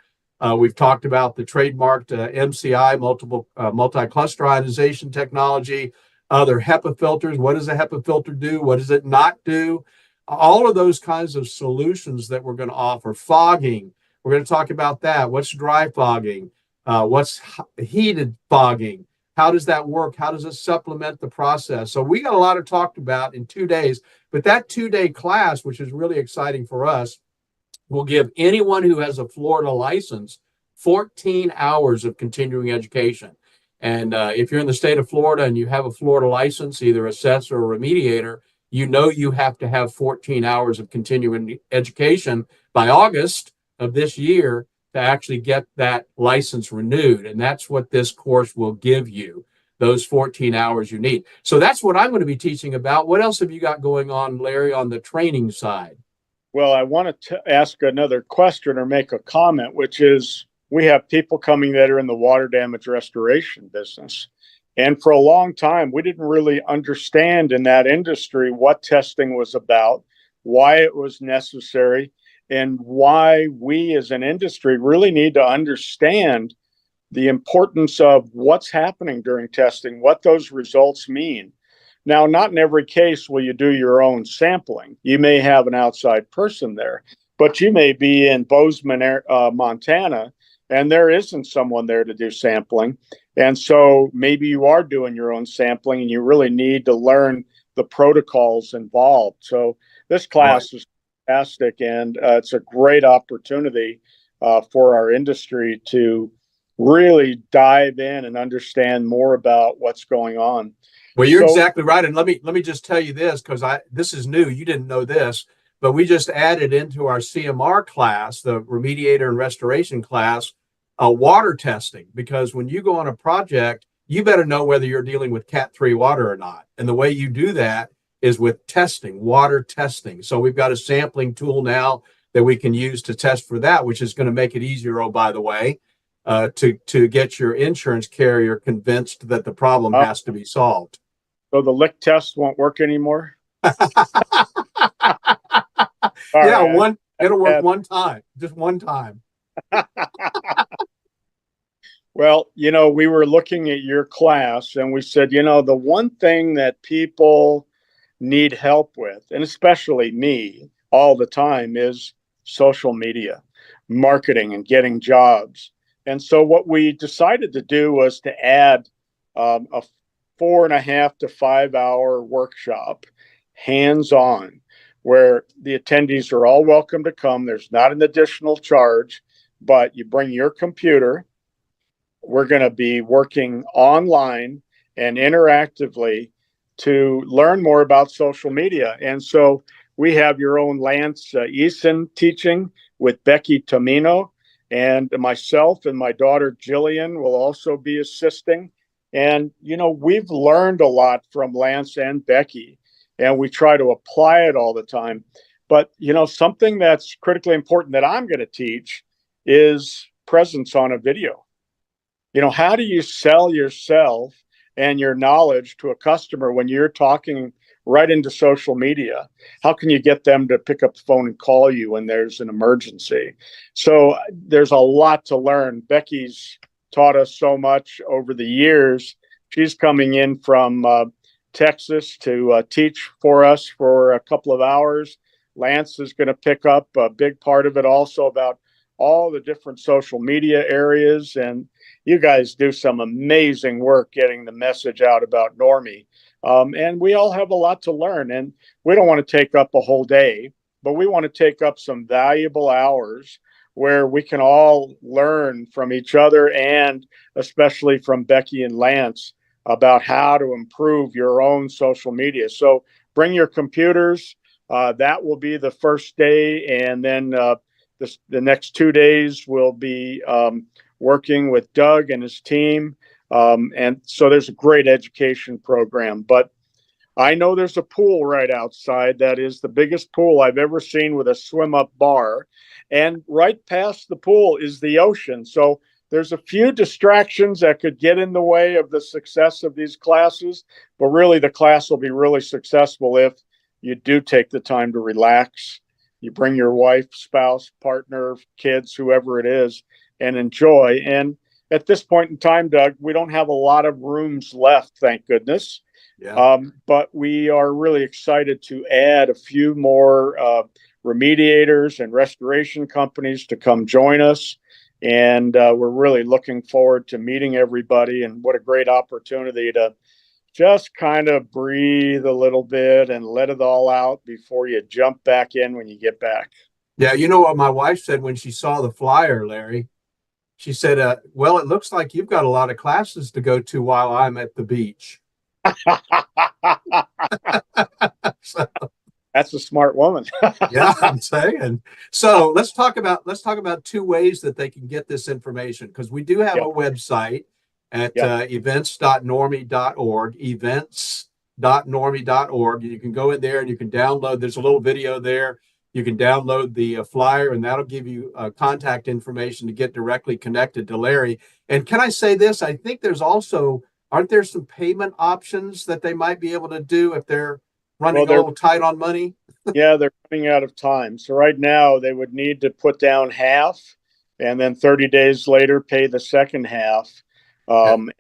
We've talked about the trademarked MCI, multi-cluster ionization technology, other HEPA filters. What does a HEPA filter do? What does it not do? All of those kinds of solutions that we're going to offer. Fogging, we're going to talk about that. What's dry fogging? What's heated fogging? How does that work? How does it supplement the process? So we got a lot to talk about in 2 days, but that 2-day class, which is really exciting for us, will give anyone who has a Florida license 14 hours of continuing education. And if you're in the state of Florida and you have a Florida license, either assessor or remediator, you have to have 14 hours of continuing education by August of this year to actually get that license renewed. And that's what this course will give you, those 14 hours you need. So that's what I'm going to be teaching about. What else have you got going on, Larry, on the training side? Well, I wanted to ask another question or make a comment, which is we have people coming that are in the water damage restoration business. And for a long time, we didn't really understand in that industry what testing was about, why it was necessary, and why we as an industry really need to understand the importance of what's happening during testing, what those results mean. Now, not in every case will you do your own sampling. You may have an outside person there, but you may be in Bozeman, Montana, and there isn't someone there to do sampling. And so maybe you are doing your own sampling and you really need to learn the protocols involved. So this class is fantastic, and it's a great opportunity for our industry to really dive in and understand more about what's going on. Well, you're exactly right. And let me just tell you this, because this is new. You didn't know this, but we just added into our CMR class, the remediator and restoration class, water testing, because when you go on a project you better know whether you're dealing with Cat 3 water or not. And the way you do that is with testing, water testing. So we've got a sampling tool now that we can use to test for that, which is going to make it easier, oh, by the way, to get your insurance carrier convinced that the problem has to be solved. So the lick test won't work anymore? Yeah, it'll work one time, just one time. Well, we were looking at your class and we said, the one thing that people need help with, and especially me all the time, is social media, marketing, and getting jobs. And so what we decided to do was to add a 4.5 to 5 hour workshop, hands-on, where the attendees are all welcome to come. There's not an additional charge, but you bring your computer. We're going to be working online and interactively to learn more about social media. And so we have your own Lance Eason teaching with Becky Tomino, and myself and my daughter Jillian will also be assisting. And, we've learned a lot from Lance and Becky, and we try to apply it all the time. But, something that's critically important that I'm going to teach is presence on a video. How do you sell yourself and your knowledge to a customer when you're talking right into social media? How can you get them to pick up the phone and call you when there's an emergency? So there's a lot to learn. Becky's taught us so much over the years. She's coming in from Texas to teach for us for a couple of hours. Lance is going to pick up a big part of it also about all the different social media areas. And you guys do some amazing work getting the message out about Normie. And we all have a lot to learn, and we don't want to take up a whole day, but we want to take up some valuable hours where we can all learn from each other, and especially from Becky and Lance, about how to improve your own social media. So bring your computers. That will be the first day. And then the next 2 days we'll be working with Doug and his team. And so there's a great education program. But I know there's a pool right outside that is the biggest pool I've ever seen, with a swim up bar. And right past the pool is the ocean. So there's a few distractions that could get in the way of the success of these classes. But really, the class will be really successful if you do take the time to relax. You bring your wife, spouse, partner, kids, whoever it is, and enjoy. And at this point in time, Doug, we don't have a lot of rooms left, thank goodness. Yeah. But we are really excited to add a few more remediators and restoration companies to come join us. And we're really looking forward to meeting everybody. And what a great opportunity to just kind of breathe a little bit and let it all out before you jump back in when you get back. Yeah, you know what my wife said when she saw the flyer, Larry? She said, well, it looks like you've got a lot of classes to go to while I'm at the beach. So, that's a smart woman. Yeah, I'm saying. So let's talk about 2 ways that they can get this information, because we do have a website at events.normie.org, events.normie.org. You can go in there and you can download. There's a little video there. You can download the flyer, and that'll give you contact information to get directly connected to Larry. And can I say this? I think there's also, aren't there some payment options that they might be able to do if they're running a little tight on money? Yeah, they're running out of time. So right now they would need to put down half, and then 30 days later pay the second half. And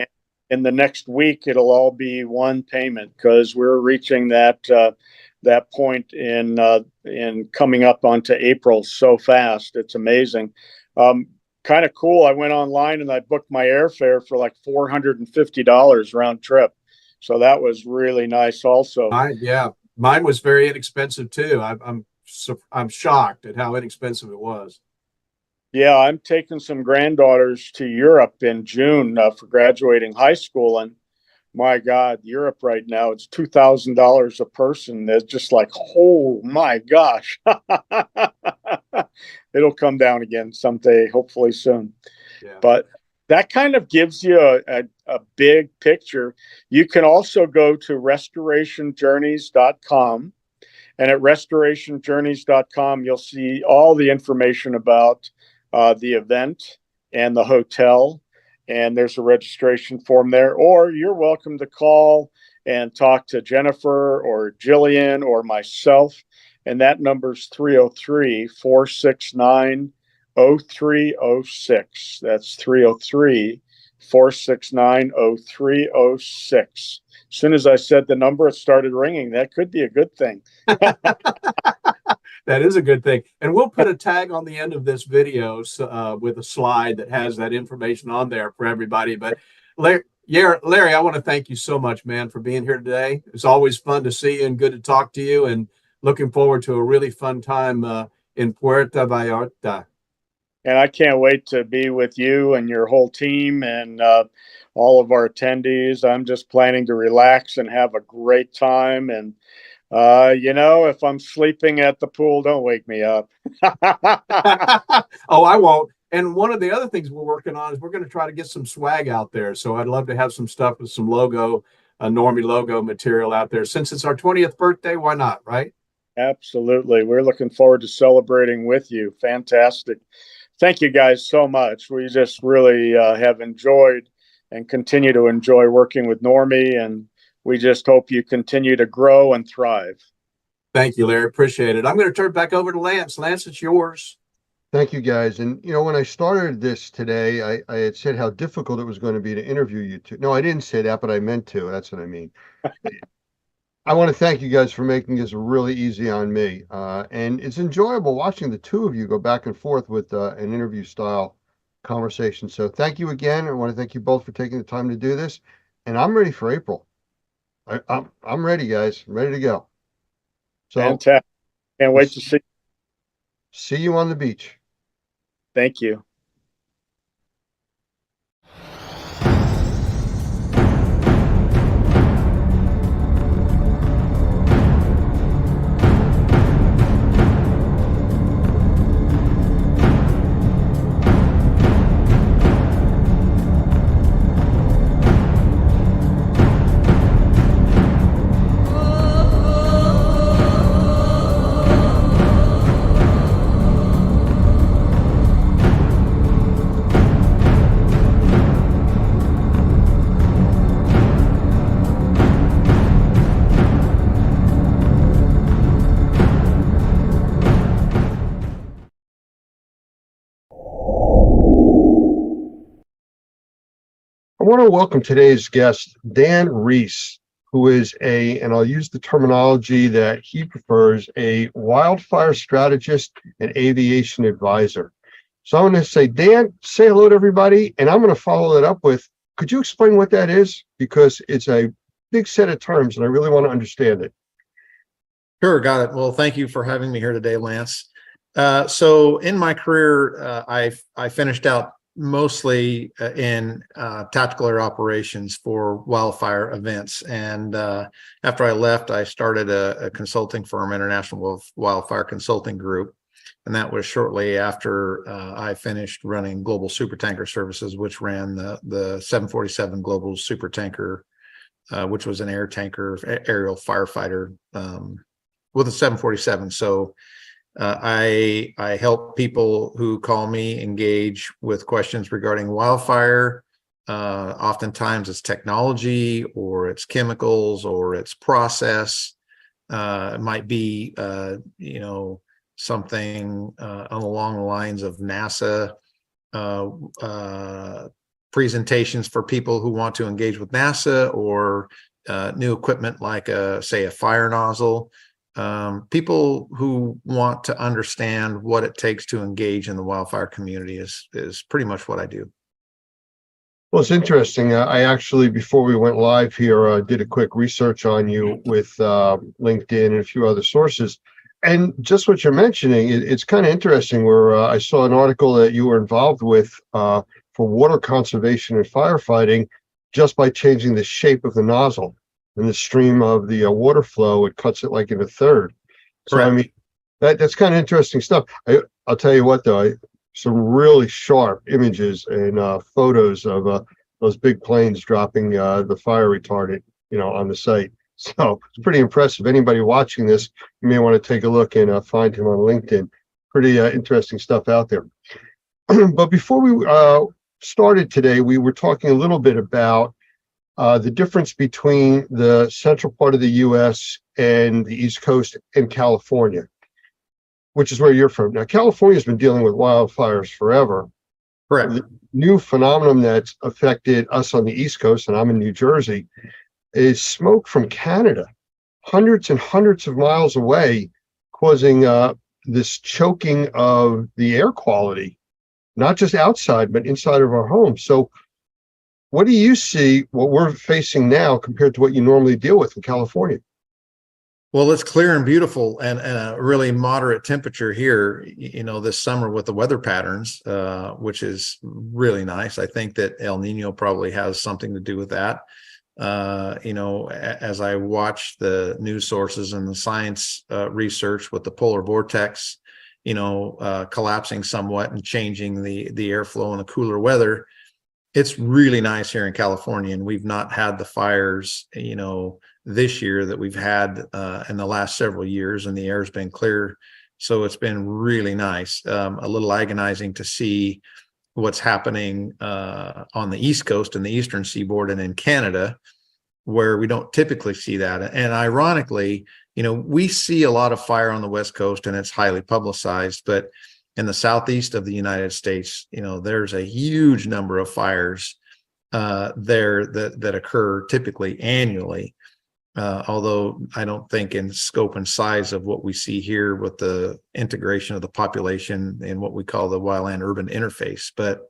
in the next week, it'll all be one payment, because we're reaching that point in coming up onto April so fast. It's amazing. Kind of cool. I went online and I booked my airfare for like $450 round trip. So that was really nice also. Mine was very inexpensive too. I'm shocked at how inexpensive it was. Yeah, I'm taking some granddaughters to Europe in June for graduating high school, and my God, Europe right now, it's $2,000 a person. It's just like, oh my gosh. It'll come down again someday, hopefully soon. Yeah. But that kind of gives you a big picture. You can also go to restorationjourneys.com. And at restorationjourneys.com, you'll see all the information about the event and the hotel. And there's a registration form there. Or you're welcome to call and talk to Jennifer or Jillian or myself. And that number's 303-469-0306. That's 303-469-0306. As soon as I said the number, it started ringing. That could be a good thing. That is a good thing. And we'll put a tag on the end of this video with a slide that has that information on there for everybody. But Larry, I want to thank you so much, man, for being here today. It's always fun to see you and good to talk to you, and looking forward to a really fun time in Puerto Vallarta. And I can't wait to be with you and your whole team and all of our attendees. I'm just planning to relax and have a great time. And if I'm sleeping at the pool, don't wake me up. Oh, I won't. And one of the other things we're working on is we're going to try to get some swag out there. So I'd love to have some stuff with some logo, Normie logo material out there. Since it's our 20th birthday, why not, right? Absolutely. We're looking forward to celebrating with you. Fantastic. Thank you guys so much. We just really have enjoyed and continue to enjoy working with Normie, and we just hope you continue to grow and thrive. Thank you, Larry. Appreciate it. I'm going to turn it back over to Lance. Lance, it's yours. Thank you, guys. And, when I started this today, I had said how difficult it was going to be to interview you two. No, I didn't say that, but I meant to. That's what I mean. I want to thank you guys for making this really easy on me. And it's enjoyable watching the two of you go back and forth with an interview style conversation. So thank you again. I want to thank you both for taking the time to do this. And I'm ready for April. I'm ready, guys. I'm ready to go. So fantastic. Can't wait to see you on the beach. Thank you. I want to welcome today's guest, Dan Reese, who is and I'll use the terminology that he prefers, a wildfire strategist and aviation advisor. So I'm going to say, Dan, say hello to everybody, and I'm going to follow that up with, could you explain what that is? Because it's a big set of terms, and I really want to understand it. Sure, got it. Well, thank you for having me here today, Lance. So in my career, I finished out mostly in tactical air operations for wildfire events. And after I left, I started a consulting firm, International Wildfire Consulting Group. And that was shortly after I finished running Global Supertanker Services, which ran the 747 Global Supertanker, which was an air tanker, aerial firefighter with a 747. So I help people who call me engage with questions regarding wildfire. Oftentimes it's technology, or it's chemicals, or it's process. It might be, something along the lines of NASA presentations for people who want to engage with NASA, or new equipment like say a fire nozzle. People who want to understand what it takes to engage in the wildfire community is pretty much what I do. Well, it's interesting. I actually, before we went live here, did a quick research on you with LinkedIn and a few other sources. And just what you're mentioning, it's kind of interesting, where I saw an article that you were involved with for water conservation and firefighting, just by changing the shape of the nozzle and the stream of the water flow. It cuts it like in a third. So, correct. I mean, that's kind of interesting stuff. I'll tell you what, though, some really sharp images and photos of those big planes dropping the fire retardant, on the site. So it's pretty impressive. Anybody watching this, you may want to take a look and find him on LinkedIn. Pretty interesting stuff out there. But before we started today, we were talking a little bit about the difference between the central part of the U.S. and the East Coast and California, which is where you're from. Now, California's been dealing with wildfires forever. Correct. The new phenomenon that's affected us on the East Coast, and I'm in New Jersey, is smoke from Canada, hundreds and hundreds of miles away, causing this choking of the air quality, not just outside, but inside of our homes. So what do you see, what we're facing now compared to what you normally deal with in California? Well, it's clear and beautiful and a really moderate temperature here, this summer with the weather patterns, which is really nice. I think that El Nino probably has something to do with that. As I watch the news sources and the science research with the polar vortex, collapsing somewhat and changing the airflow and the cooler weather, it's really nice here in California. And we've not had the fires, this year that we've had in the last several years, and the air's been clear. So it's been really nice. A little agonizing to see what's happening on the East Coast and the Eastern Seaboard and in Canada, where we don't typically see that. And ironically, we see a lot of fire on the West Coast and it's highly publicized, but in the Southeast of the United States, there's a huge number of fires there that occur typically annually. Although I don't think in scope and size of what we see here with the integration of the population in what we call the wildland urban interface. But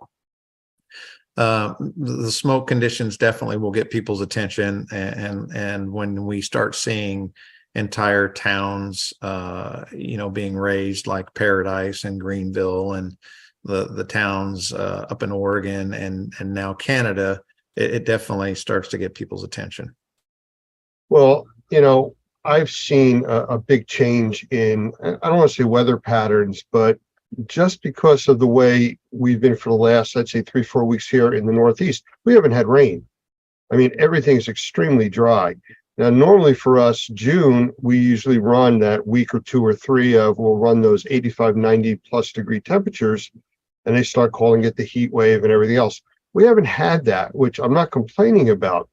the smoke conditions definitely will get people's attention. And when we start seeing entire towns, being razed like Paradise and Greenville and the towns up in Oregon and now Canada, it definitely starts to get people's attention. Well, I've seen a big change in, I don't want to say weather patterns, but just because of the way we've been for the last, I'd say 3-4 weeks here in the Northeast, we haven't had rain. I mean, everything's extremely dry. Now, normally for us, June, we usually run that week or 2 or 3 of, we'll run those 85, 90 plus degree temperatures, and they start calling it the heat wave and everything else. We haven't had that, which I'm not complaining about.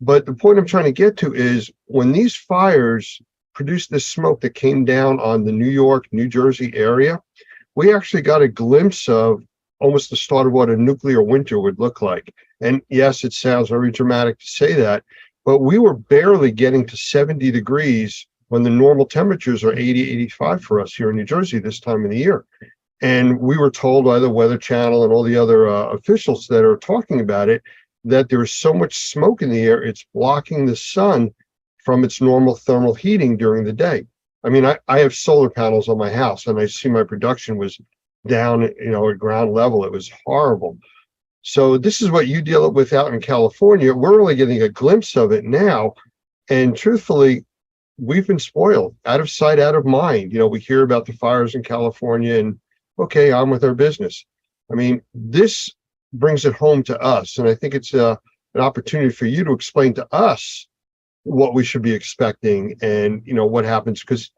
But the point I'm trying to get to is when these fires produced this smoke that came down on the New York, New Jersey area, we actually got a glimpse of almost the start of what a nuclear winter would look like. And yes, it sounds very dramatic to say that, but we were barely getting to 70 degrees when the normal temperatures are 80, 85 for us here in New Jersey this time of the year. And we were told by the Weather Channel and all the other officials that are talking about it, that there is so much smoke in the air, it's blocking the sun from its normal thermal heating during the day. I mean, I have solar panels on my house, and I see my production was down, at ground level. It was horrible. So this is what you deal with out in California. We're only getting a glimpse of it now. And truthfully, we've been spoiled, out of sight, out of mind. We hear about the fires in California and okay, on with our business. I mean, this brings it home to us. And I think it's an opportunity for you to explain to us what we should be expecting and, what happens. Because